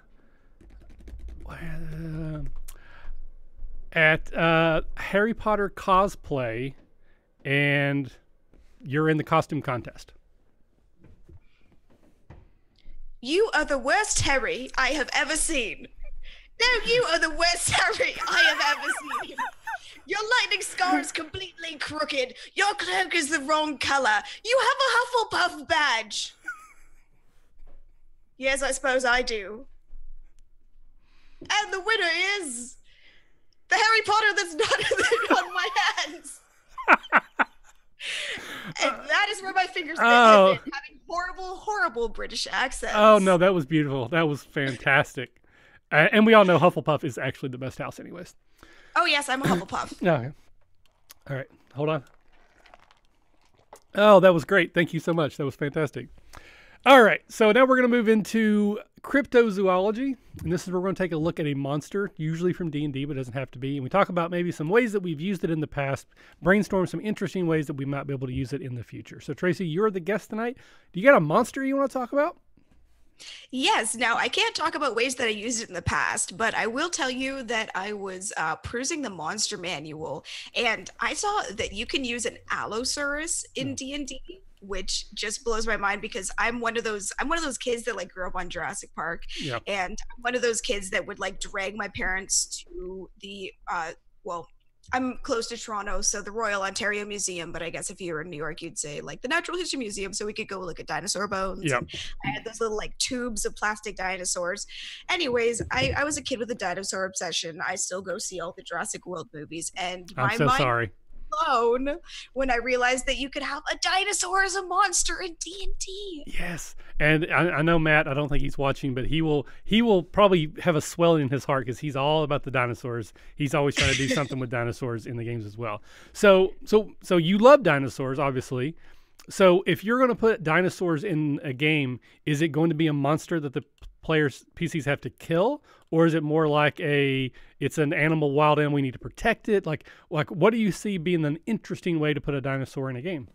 A: Harry Potter cosplay, and you're in the costume contest.
B: You are the worst Harry I have ever seen. No, you are the worst Harry I have ever seen. Your lightning scar is completely crooked. Your cloak is the wrong color. You have a Hufflepuff badge. Yes, I suppose I do. And the winner is the Harry Potter that's not on my hands. And that is where my fingers been, having horrible British accents.
A: Oh, no, that was beautiful. That was fantastic. And we all know Hufflepuff is actually the best house anyways.
B: Oh, yes, I'm a Hufflepuff.
A: Okay. All right, hold on. Oh, that was great. Thank you so much. That was fantastic. All right, so now we're going to move into cryptozoology, and this is where we're going to take a look at a monster, usually from D&D, but it doesn't have to be, and we talk about maybe some ways that we've used it in the past, brainstorm some interesting ways that we might be able to use it in the future. So, Tracy, you're the guest tonight. Do you got a monster you want to talk about?
B: Yes. Now, I can't talk about ways that I used it in the past, but I will tell you that I was perusing the monster manual, and I saw that you can use an Allosaurus in D&D, which just blows my mind because I'm one of those kids that like grew up on Jurassic Park.
A: Yep.
B: And I'm one of those kids that would like drag my parents to the I'm close to Toronto, so the Royal Ontario Museum, but I guess if you were in New York, you'd say like the Natural History Museum, so we could go look at dinosaur bones.
A: Yep.
B: I had those little like tubes of plastic dinosaurs. Anyways, I was a kid with a dinosaur obsession. I still go see all the Jurassic World movies, and
A: I'm so sorry.
B: Blown when I realized that you could have a dinosaur as a monster in D&D.
A: Yes, and I know Matt. I don't think he's watching, but he will probably have a swelling in his heart because he's all about the dinosaurs. He's always trying to do something with dinosaurs in the games as well. So you love dinosaurs, obviously. So if you're going to put dinosaurs in a game, is it going to be a monster that the players PCs have to kill, or is it more like it's an animal, wild animal, we need to protect it? Like what do you see being an interesting way to put a dinosaur in a game?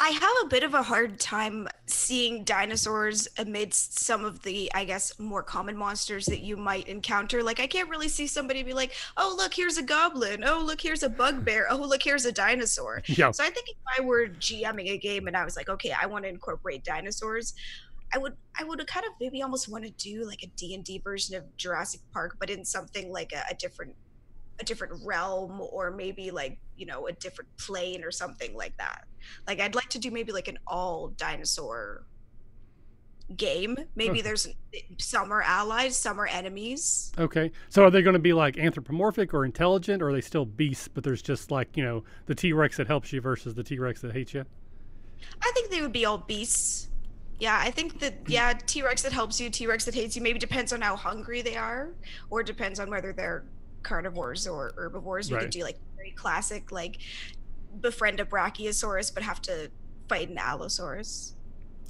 B: I have a bit of a hard time seeing dinosaurs amidst some of the, I guess, more common monsters that you might encounter. Like, I can't really see somebody be like, oh, look, here's a goblin. Oh, look, here's a bugbear. Oh, look, here's a dinosaur.
A: Yeah.
B: So I think if I were GMing a game and I was like, okay, I want to incorporate dinosaurs, I would kind of maybe almost want to do like a D&D version of Jurassic Park, but in something like a different realm, or maybe like, you know, a different plane or something like that. Like, I'd like to do maybe like an all dinosaur game. Maybe there's some are allies, some are enemies.
A: Okay. So are they going to be like anthropomorphic or intelligent, or are they still beasts, but there's just like, you know, the T-Rex that helps you versus the T-Rex that hates you?
B: I think they would be all beasts. Yeah, I think that, yeah, T-Rex that helps you, T-Rex that hates you, maybe depends on how hungry they are, or depends on whether they're carnivores or herbivores. We
A: Right.
B: could do like very classic, like befriend a brachiosaurus but have to fight an allosaurus.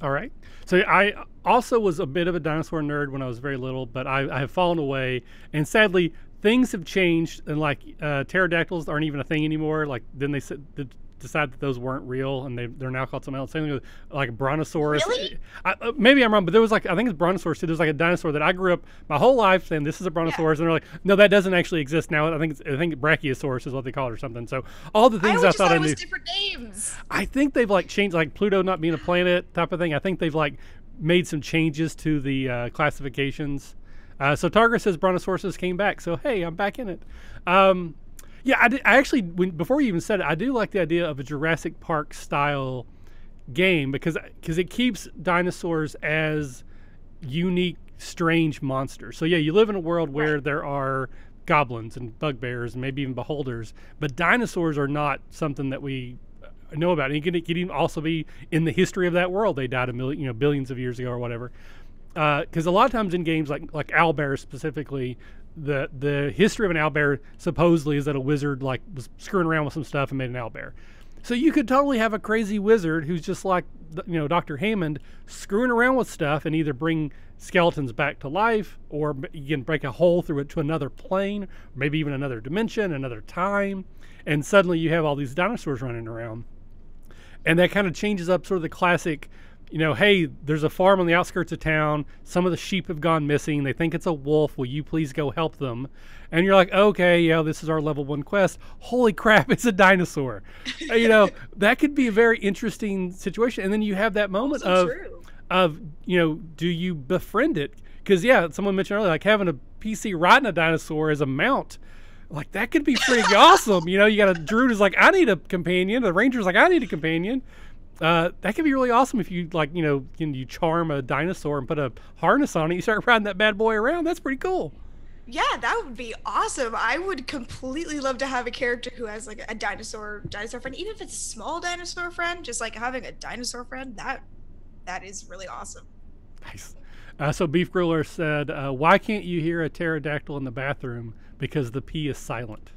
A: All right. So I also was a bit of a dinosaur nerd when I was very little, but I have fallen away, and sadly things have changed, and like pterodactyls aren't even a thing anymore. Like then they decide that those weren't real, and they're now called something else. Same thing with like brontosaurus.
B: Really?
A: Maybe I'm wrong, but there was like, I think it's brontosaurus too. There's like a dinosaur that I grew up my whole life saying this is a brontosaurus, and they're like, no, that doesn't actually exist now. I think brachiosaurus is what they call it or something. So all the things I thought I
B: it
A: knew.
B: was different names.
A: I think they've like changed, like Pluto not being a planet type of thing. I think they've like made some changes to the classifications. So Targa says Brontosauruses came back. So hey, I'm back in it. Yeah, I actually, before you even said it, I do like the idea of a Jurassic Park style game because it keeps dinosaurs as unique, strange monsters. So yeah, you live in a world where there are goblins and bugbears and maybe even beholders, but dinosaurs are not something that we know about. And it could even also be in the history of that world. They died billions of years ago or whatever. Because a lot of times in games like owlbears specifically, the history of an owlbear supposedly is that a wizard like was screwing around with some stuff and made an owlbear. So you could totally have a crazy wizard who's just like, you know, Dr. Hammond screwing around with stuff and either bring skeletons back to life, or you can break a hole through it to another plane, or maybe even another dimension, another time, and suddenly you have all these dinosaurs running around. And that kind of changes up sort of the classic, you know, hey, there's a farm on the outskirts of town. Some of the sheep have gone missing. They think it's a wolf. Will you please go help them? And you're like, okay, yeah, this is our level 1 quest. Holy crap, it's a dinosaur. You know, that could be a very interesting situation. And then you have that moment of, you know, do you befriend it? Because, yeah, someone mentioned earlier, like having a PC riding a dinosaur as a mount. Like, that could be pretty awesome. You know, you got a druid who's like, I need a companion. The ranger's like, I need a companion. That could be really awesome if you, like, you know, you charm a dinosaur and put a harness on it. You start riding that bad boy around. That's pretty cool.
B: Yeah, that would be awesome. I would completely love to have a character who has like a dinosaur friend, even if it's a small dinosaur friend. Just like having a dinosaur friend, that is really awesome.
A: Nice. So Beef Griller said, why can't you hear a pterodactyl in the bathroom? Because the pee is silent.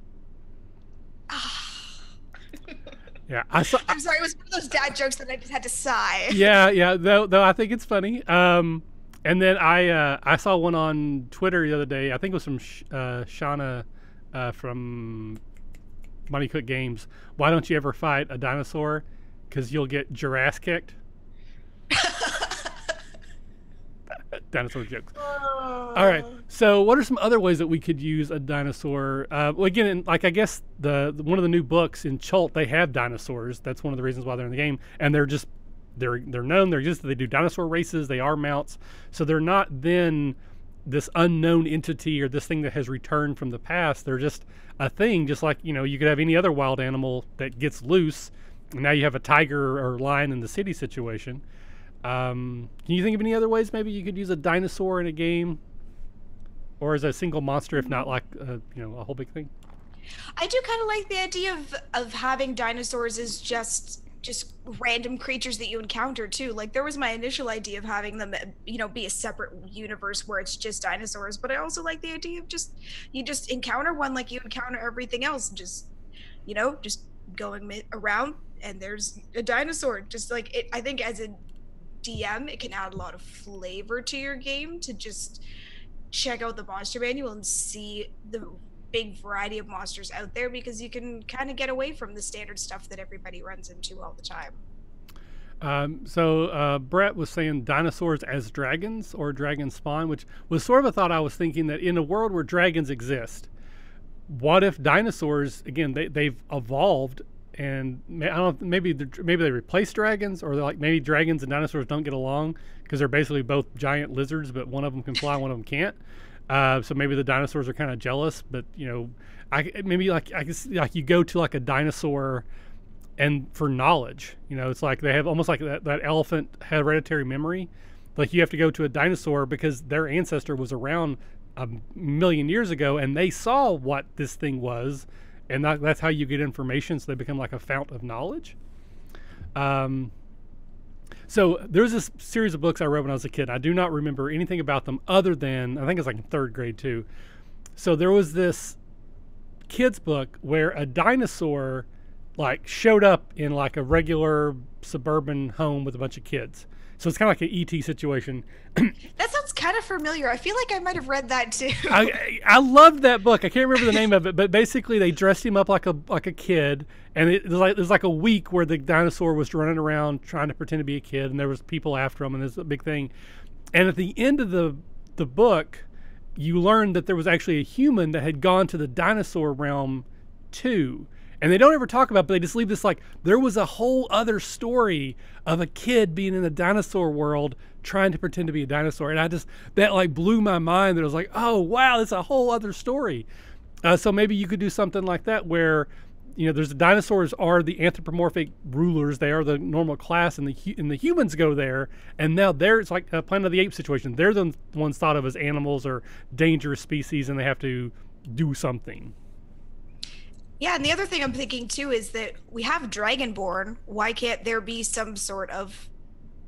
A: Yeah, I'm sorry.
B: It was one of those dad jokes that I just had to sigh.
A: Yeah. Though I think it's funny. And then I saw one on Twitter the other day. I think it was from Shauna from Money Cook Games. Why don't you ever fight a dinosaur? Because you'll get Jurassic kicked. Dinosaur jokes. All right. So, what are some other ways that we could use a dinosaur? Well, again, like I guess the one of the new books in Chult, they have dinosaurs. That's one of the reasons why they're in the game, and they're known. They do dinosaur races. They are mounts, so they're not then this unknown entity or this thing that has returned from the past. They're just a thing, just like, you know, you could have any other wild animal that gets loose, and now you have a tiger or lion in the city situation. Can you think of any other ways maybe you could use a dinosaur in a game, or as a single monster, if not like you know, a whole big thing?
B: I do kind of like the idea of having dinosaurs as just random creatures that you encounter too. Like, there was my initial idea of having them, you know, be a separate universe where it's just dinosaurs, but I also like the idea of you just encounter one like you encounter everything else, just, you know, just going around and there's a dinosaur. Just like it, I think as a DM, it can add a lot of flavor to your game to just check out the monster manual and see the big variety of monsters out there, because you can kind of get away from the standard stuff that everybody runs into all the time.
A: Brett was saying dinosaurs as dragons or dragon spawn, which was sort of a thought I was thinking, that in a world where dragons exist, what if dinosaurs, again, they've evolved, and I don't know, maybe they replace dragons, or they're like, maybe dragons and dinosaurs don't get along because they're basically both giant lizards, but one of them can fly, one of them can't. So maybe the dinosaurs are kind of jealous, but you know, I guess like you go to like a dinosaur and for knowledge, you know, it's like they have almost like that elephant hereditary memory. Like you have to go to a dinosaur because their ancestor was around a million years ago and they saw what this thing was, and that's how you get information. So they become like a fount of knowledge. So there's this series of books I read when I was a kid. I do not remember anything about them other than, I think it's like in third grade too. So there was this kid's book where a dinosaur like showed up in like a regular suburban home with a bunch of kids. So it's kind of like an E.T. situation.
B: That sounds kind of familiar. I feel like I might have read that too.
A: I loved that book. I can't remember the name of it, but basically they dressed him up like a kid, and it was like a week where the dinosaur was running around trying to pretend to be a kid, and there was people after him, and there's a big thing. And at the end of the book, you learned that there was actually a human that had gone to the dinosaur realm too. And they don't ever talk about it, but they just leave this like, there was a whole other story of a kid being in the dinosaur world trying to pretend to be a dinosaur. And that like blew my mind, that I was like, oh, wow, it's a whole other story. So maybe you could do something like that where, you know, there's the dinosaurs are the anthropomorphic rulers. They are the normal class, and the humans go there. And now it's like a Planet of the Apes situation. They're the ones thought of as animals or dangerous species, and they have to do something.
B: Yeah, and the other thing I'm thinking too is that we have Dragonborn. Why can't there be some sort of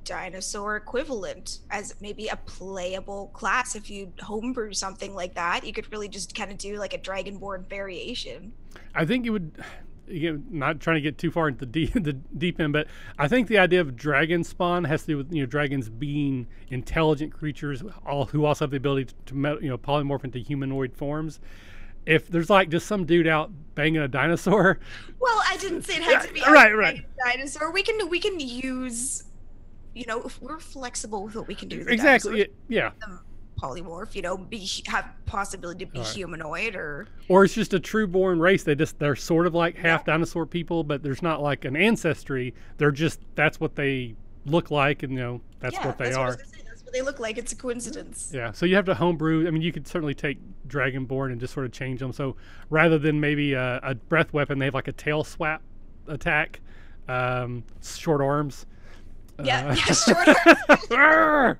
B: dinosaur equivalent as maybe a playable class? If you homebrew something like that, you could really just kind of do like a Dragonborn variation.
A: I think it would, again, not trying to get too far into the deep end, but I think the idea of dragon spawn has to do with, you know, dragons being intelligent creatures who also have the ability to polymorph into humanoid forms. If there's like just some dude out banging a dinosaur.
B: Well, I didn't say it had to be
A: right.
B: A dinosaur. We can use, you know, if we're flexible with what we can do.
A: Exactly. Yeah.
B: Polymorph, you know, have possibility to be humanoid or
A: it's just a true born race. They're sort of like half dinosaur people, but there's not like an ancestry. They're just, that's what they look like, and you know, that's what they are.
B: What they look like. It's a coincidence.
A: Yeah, so you have to homebrew. I mean, you could certainly take Dragonborn and just sort of change them. So rather than maybe a breath weapon, they have like a tail swap attack, short arms.
B: Yeah, short arms.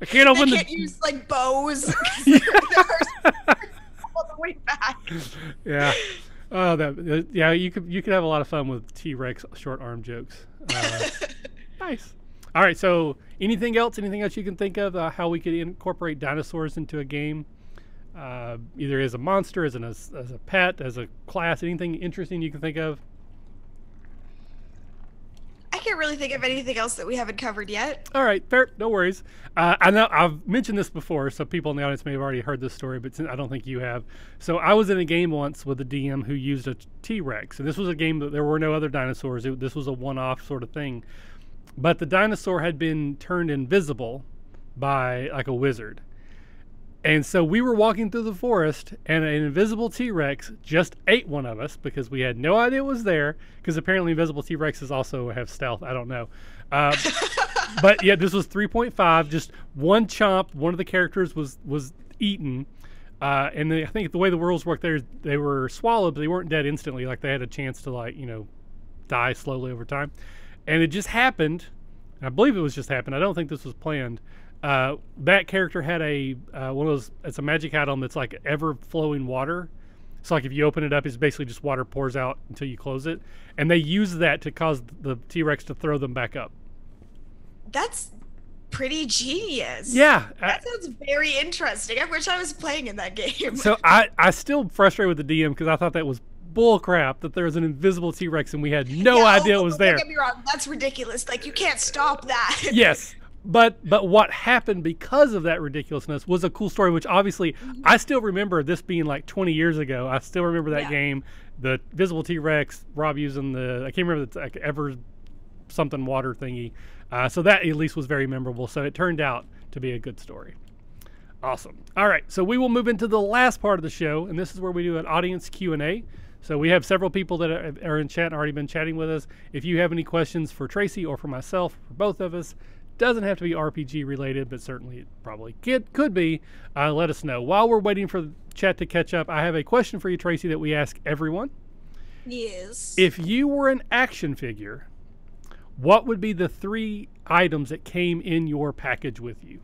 A: I can't open
B: they can't use like bows. All the way back.
A: Yeah. Oh, you could have a lot of fun with T-Rex short arm jokes. Nice. All right, so anything else you can think of how we could incorporate dinosaurs into a game? Either as a monster, as a pet, as a class, anything interesting you can think of?
B: I can't really think of anything else that we haven't covered yet.
A: All right, fair, no worries. I know I've mentioned this before, so people in the audience may have already heard this story, but I don't think you have. So I was in a game once with a DM who used a T-Rex, and this was a game that there were no other dinosaurs. This was a one-off sort of thing. But the dinosaur had been turned invisible by like a wizard. And so we were walking through the forest, and an invisible T-Rex just ate one of us because we had no idea it was there, because apparently invisible T-Rexes also have stealth. I don't know. But yeah, this was 3.5, just one chomp. One of the characters was eaten. And I think the way the worlds worked there, they were swallowed, but they weren't dead instantly. Like they had a chance to die slowly over time. And it just happened. I believe it was just happened. I don't think this was planned. That character had one of those. It's a magic item that's like ever flowing water. So like if you open it up, it's basically just water pours out until you close it. And they use that to cause the T-Rex to throw them back up.
B: That's pretty genius.
A: Yeah,
B: that sounds very interesting. I wish I was playing in that game.
A: So I still frustrated with the DM because I thought that was bull crap that there was an invisible T-Rex and we had no
B: Yeah,
A: idea it was there.
B: Don't get me wrong, that's ridiculous. Like, you can't stop that.
A: Yes. But what happened because of that ridiculousness was a cool story, which obviously I still remember this being like 20 years ago. I still remember that game, the visible T-Rex, Rob using the, I can't remember the like ever something water thingy. So that at least was very memorable. So it turned out to be a good story. Awesome. All right, so we will move into the last part of the show, and this is where we do an audience Q&A. So we have several people that are in chat and already been chatting with us. If you have any questions for Tracy or for myself, for both of us, doesn't have to be RPG related, but certainly it probably could be. Let us know. While we're waiting for the chat to catch up, I have a question for you, Tracy, that we ask everyone.
B: Yes.
A: If you were an action figure, what would be the 3 items that came in your package with you?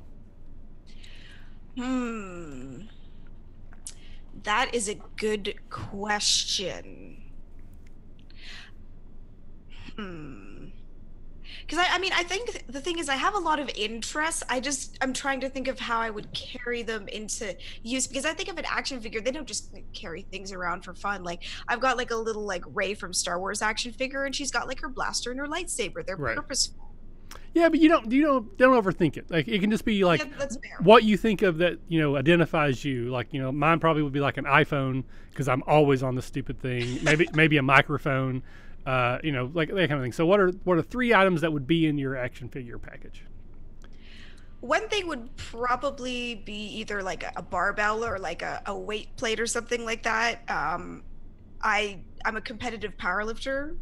B: That is a good question. Because I think the thing is I have a lot of interests. I'm trying to think of how I would carry them into use, because I think of an action figure, they don't just carry things around for fun. Like, I've got like a little like Rey from Star Wars action figure, and she's got like her blaster and her lightsaber. They're purposeful.
A: Yeah, but you don't overthink it. Like, it can just be like what you think of that, identifies you. Like, mine probably would be like an iPhone, because I'm always on the stupid thing. Maybe a microphone, like that kind of thing. So what are 3 items that would be in your action figure package?
B: One thing would probably be either like a barbell or like a weight plate or something like that. I'm a competitive powerlifter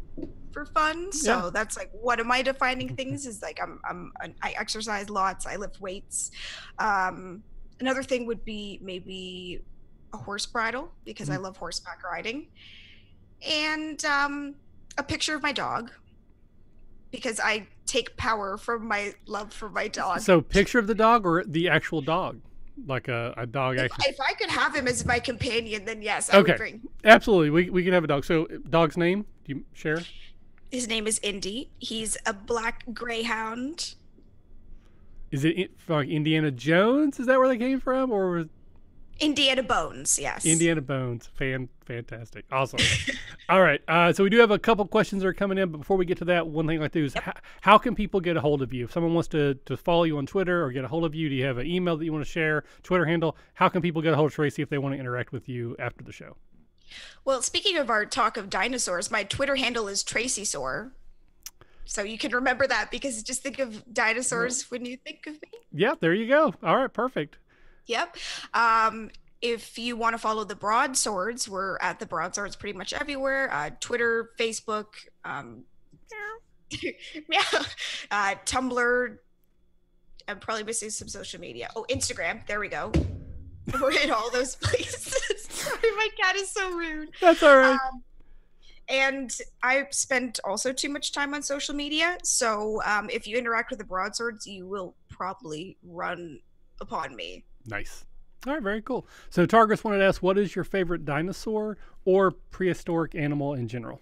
B: for fun, so that's like one of my defining things is like I exercise lots, I lift weights. Another thing would be maybe a horse bridle, because I love horseback riding, and a picture of my dog, because I take power from my love for my dog.
A: So picture of the dog or the actual dog? Like a dog action.
B: If I could have him as my companion, then yes, I would bring.
A: Absolutely. We could have a dog. So dog's name, do you share?
B: His name is Indy. He's a black greyhound.
A: Is it like Indiana Jones? Is that where they came from? Or
B: Indiana Bones, yes.
A: Indiana Bones. Fantastic. Awesome. All right. So we do have a couple questions that are coming in, but before we get to that, one thing I'd like to do is how can people get a hold of you? If someone wants to follow you on Twitter or get a hold of you, do you have an email that you want to share, Twitter handle? How can people get a hold of Tracy if they want to interact with you after the show?
B: Well, speaking of our talk of dinosaurs, my Twitter handle is TracySaur. So you can remember that, because just think of dinosaurs when you think of me.
A: Yeah, there you go. All right, perfect.
B: Yep. If you want to follow the Broadswords, we're at the Broadswords pretty much everywhere. Twitter, Facebook, Tumblr. I'm probably missing some social media. Oh, Instagram. There we go. We're in all those places. Sorry, my cat is so rude.
A: That's all right.
B: And I spend also too much time on social media. So if you interact with the Broadswords, you will probably run upon me.
A: Nice. All right, very cool. So Targus wanted to ask, what is your favorite dinosaur or prehistoric animal in general?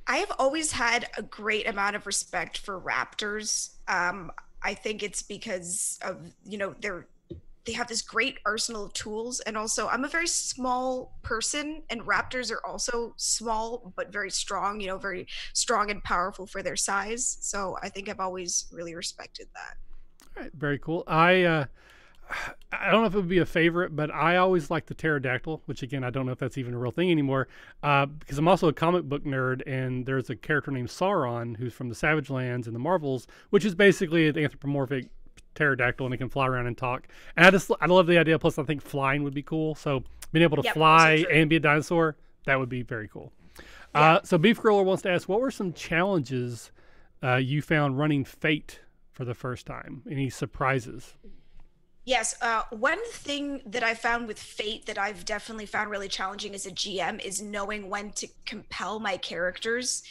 B: I have always had a great amount of respect for raptors. I think it's because of, they have this great arsenal of tools. And also, I'm a very small person, and raptors are also small, but very strong, very strong and powerful for their size. So I think I've always really respected that.
A: All right, very cool. I don't know if it would be a favorite, but I always like the pterodactyl, which again, I don't know if that's even a real thing anymore, because I'm also a comic book nerd, and there's a character named Sauron who's from the Savage Lands and the Marvels, which is basically an anthropomorphic pterodactyl, and it can fly around and talk. And I love the idea. Plus, I think flying would be cool. So being able to fly and be a dinosaur, that would be very cool. So Beef Griller wants to ask, what were some challenges you found running Fate for the first time? Any surprises?
B: Yes. One thing that I found with Fate that I've definitely found really challenging as a GM is knowing when to compel my characters.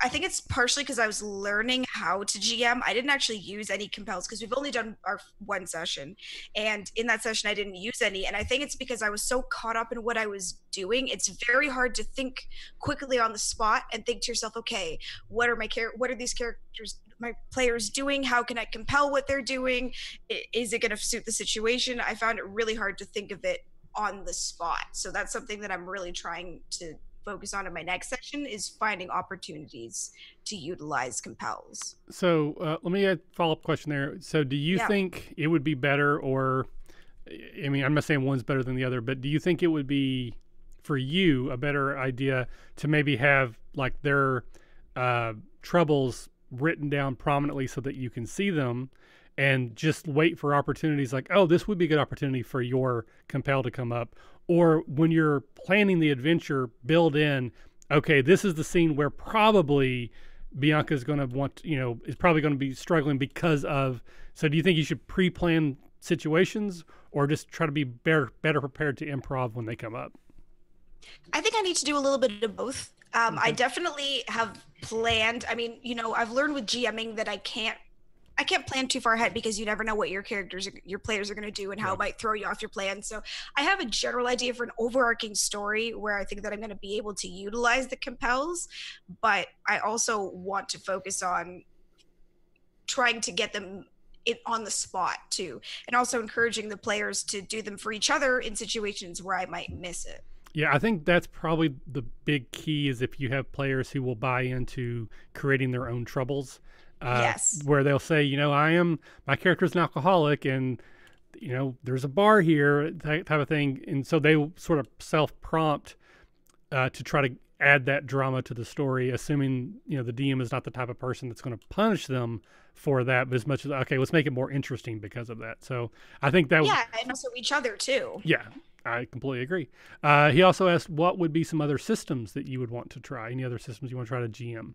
B: I think it's partially because I was learning how to GM. I didn't actually use any compels because we've only done our one session. And in that session, I didn't use any. And I think it's because I was so caught up in what I was doing. It's very hard to think quickly on the spot and think to yourself, okay, what are these characters, my players doing? How can I compel what they're doing? Is it going to suit the situation? I found it really hard to think of it on the spot. So that's something that I'm really trying to focus on in my next section, is finding opportunities to utilize compels.
A: So let me add a follow-up question there. So do you think it would be better, or, I mean, I'm not saying one's better than the other, but do you think it would be, for you, a better idea to maybe have like their troubles written down prominently so that you can see them, and just wait for opportunities like, oh, this would be a good opportunity for your compel to come up? Or when you're planning the adventure, build in, okay, this is the scene where probably Bianca's going to want, is probably going to be struggling because of. So do you think you should pre-plan situations, or just try to be better prepared to improv when they come up?
B: I think I need to do a little bit of both. I definitely have planned. I mean, I've learned with GMing that I can't plan too far ahead, because you never know what your players are going to do and how it might throw you off your plan. So I have a general idea for an overarching story where I think that I'm going to be able to utilize the compels, but I also want to focus on trying to get them on the spot too, and also encouraging the players to do them for each other in situations where I might miss it.
A: Yeah, I think that's probably the big key, is if you have players who will buy into creating their own troubles.
B: Yes.
A: Where they'll say, my character's an alcoholic, and, there's a bar here, that type of thing. And so they sort of self-prompt to try to add that drama to the story, assuming, the DM is not the type of person that's going to punish them for that, but as much as, okay, let's make it more interesting because of that. So I think that...
B: Yeah, and also each other too.
A: Yeah, I completely agree. He also asked, what would be some other systems that you would want to try? Any other systems you want to try to GM?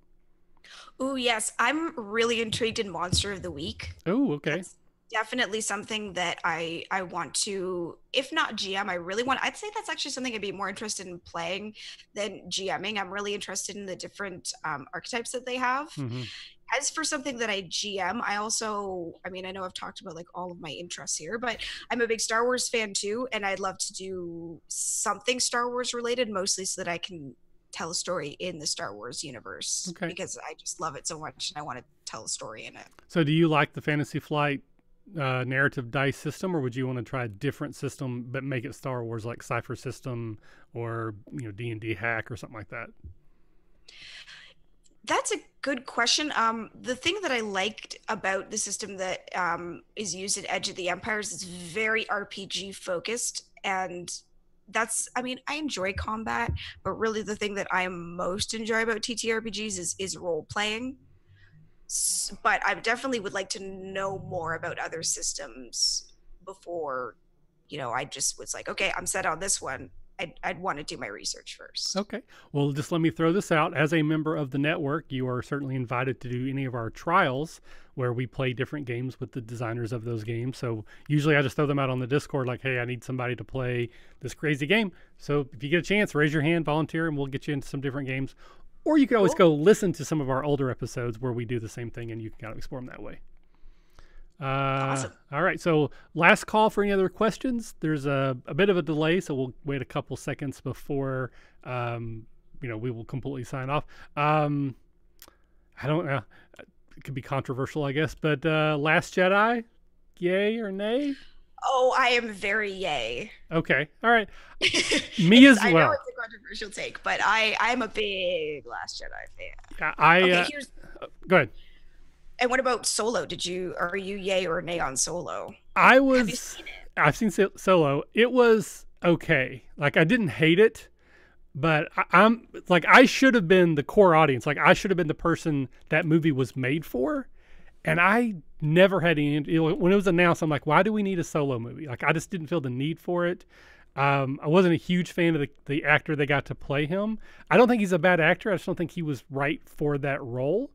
B: Oh, yes. I'm really intrigued in Monster of the Week.
A: Oh, okay.
B: That's definitely something that I want to, if not GM, I'd say that's actually something I'd be more interested in playing than GMing. I'm really interested in the different archetypes that they have.
A: Mm-hmm.
B: As for something that I GM, I know I've talked about like all of my interests here, but I'm a big Star Wars fan too, and I'd love to do something Star Wars related, mostly so that I can tell a story in the Star Wars universe, because I just love it so much and I want to tell a story in it. So
A: do you like the Fantasy Flight narrative dice system, or would you want to try a different system but make it Star Wars, like Cypher System or D&D Hack or something like that?
B: That's a good question. The thing that I liked about the system that is used in Edge of the Empires is very RPG focused, and I enjoy combat, but really the thing that I most enjoy about TTRPGs is role playing. But I definitely would like to know more about other systems before, I just was like, okay, I'm set on this one. I'd want to do my research first.
A: Okay. Well, just let me throw this out. As a member of the network, you are certainly invited to do any of our trials where we play different games with the designers of those games. So usually I just throw them out on the Discord like, hey, I need somebody to play this crazy game. So if you get a chance, raise your hand, volunteer, and we'll get you into some different games. Or you can always go listen to some of our older episodes where we do the same thing, and you can kind of explore them that way.
B: Awesome.
A: All right. So last call for any other questions. There's a bit of a delay, so we'll wait a couple seconds before, we will completely sign off. I don't know. It could be controversial, I guess, but Last Jedi, yay or nay?
B: Oh, I am very yay.
A: Okay. All right. Me as well.
B: I know it's a controversial take, but I'm a big Last Jedi fan.
A: Yeah, go ahead.
B: And what about Solo? Are you yay or nay on Solo?
A: Have you seen it? I've seen Solo. It was okay. Like, I didn't hate it, but I'm like, I should have been the core audience. Like, I should have been the person that movie was made for. And I never had any, when it was announced, I'm like, why do we need a Solo movie? Like, I just didn't feel the need for it. I wasn't a huge fan of the actor that got to play him. I don't think he's a bad actor. I just don't think he was right for that role.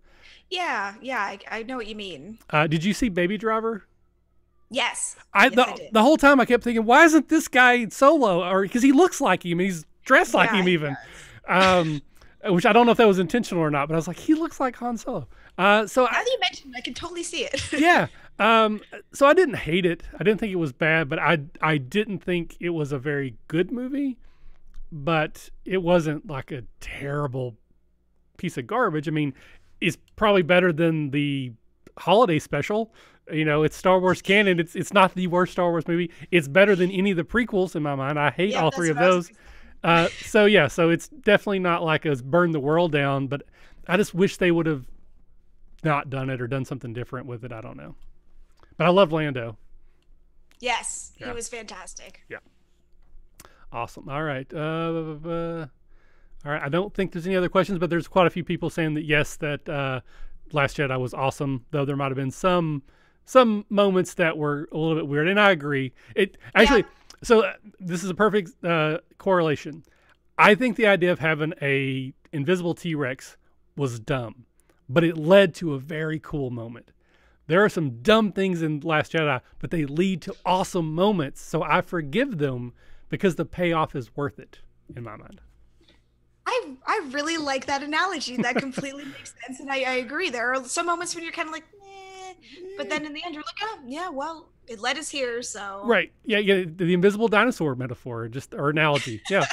B: Yeah, I know what you mean.
A: Did you see Baby Driver?
B: Yes.
A: I did. The whole time I kept thinking, why isn't this guy Solo? Or because he looks like him, he's dressed like him even. Which I don't know if that was intentional or not, but I was like, he looks like Han Solo.
B: Now that you mentioned, I can totally see it.
A: Yeah. So I didn't hate it. I didn't think it was bad, but I didn't think it was a very good movie. But it wasn't like a terrible piece of garbage. I mean, it's probably better than the holiday special It's Star Wars canon. It's not the worst Star Wars movie. It's better than any of the prequels in my mind. I hate all three of those. So it's definitely not like us burn the world down, but I just wish they would have not done it or done something different with it. I don't know. But I love Lando.
B: Yes, he was fantastic.
A: Yeah. Awesome. All right. All right. I don't think there's any other questions, but there's quite a few people saying that yes, that Last Jedi was awesome, though there might have been some moments that were a little bit weird, and I agree. It actually. So this is a perfect correlation. I think the idea of having a invisible T-Rex was dumb, but it led to a very cool moment. There are some dumb things in Last Jedi, but they lead to awesome moments. So I forgive them because the payoff is worth it, in my mind.
B: I really like that analogy. That completely makes sense, and I agree. There are some moments when you're kind of like, but then in the end, you're like, oh, yeah, well, it led us here, so.
A: Right. Yeah, the invisible dinosaur metaphor, or analogy. Yeah,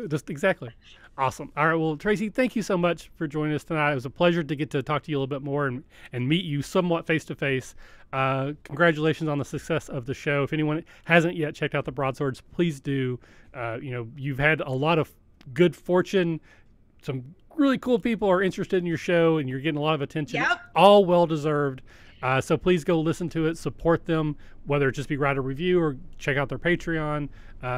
A: just exactly. Awesome. All right, well, Tracy, thank you so much for joining us tonight. It was a pleasure to get to talk to you a little bit more and meet you somewhat face-to-face. Congratulations on the success of the show. If anyone hasn't yet checked out the Broadswords, please do. You've had a lot of good fortune. Some really cool people are interested in your show, and you're getting a lot of attention.
B: Yep.
A: All well-deserved. So please go listen to it, support them, whether it just be write a review or check out their Patreon,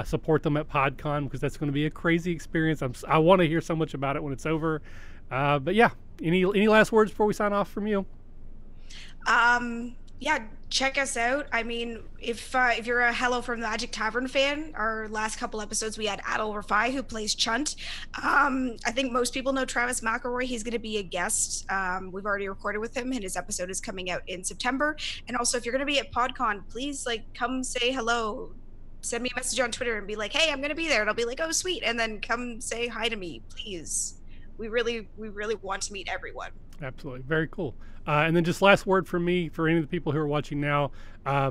A: support them at Podcon, because that's going to be a crazy experience. I want to hear so much about it when it's over. But yeah, any last words before we sign off from you?
B: Yeah, check us out. I mean, if you're a Hello from the Magic Tavern fan, our last couple episodes we had Adil Rafai, who plays Chunt. I think most people know Travis McElroy. He's going to be a guest. We've already recorded with him, and his episode is coming out in September. And also, if you're going to be at PodCon, please come say hello. Send me a message on Twitter and be like, "Hey, I'm going to be there," and I'll be like, "Oh, sweet," and then come say hi to me, please. We really want to meet everyone.
A: Absolutely. Very cool. And then just last word from me for any of the people who are watching now.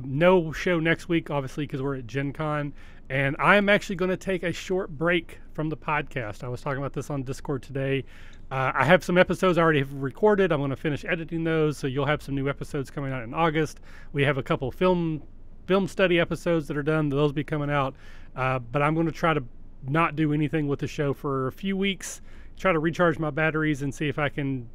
A: No show next week, obviously, because we're at Gen Con. And I'm actually going to take a short break from the podcast. I was talking about this on Discord today. I have some episodes I already have recorded. I'm going to finish editing those, so you'll have some new episodes coming out in August. We have a couple film study episodes that are done. Those will be coming out. But I'm going to try to not do anything with the show for a few weeks. Try to recharge my batteries and see if I can,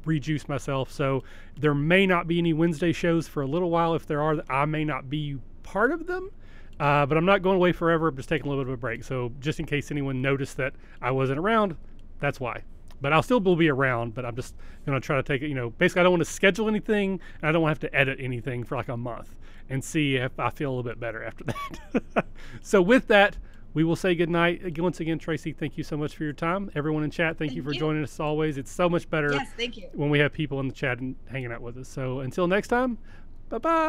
A: rejuice myself. So there may not be any Wednesday shows for a little while. If there are, I may not be part of them. But I'm not going away forever. I'm just taking a little bit of a break. So just in case anyone noticed that I wasn't around, that's why. But I'll still be around, but I'm just going to try to take it, basically I don't want to schedule anything, and I don't want to have to edit anything for like a month and see if I feel a little bit better after that. So with that, we will say goodnight. Once again, Tracy, thank you so much for your time. Everyone in chat, thank you for joining us as always. It's so much better
B: thank you.
A: when we have people in the chat and hanging out with us. So until next time, bye-bye.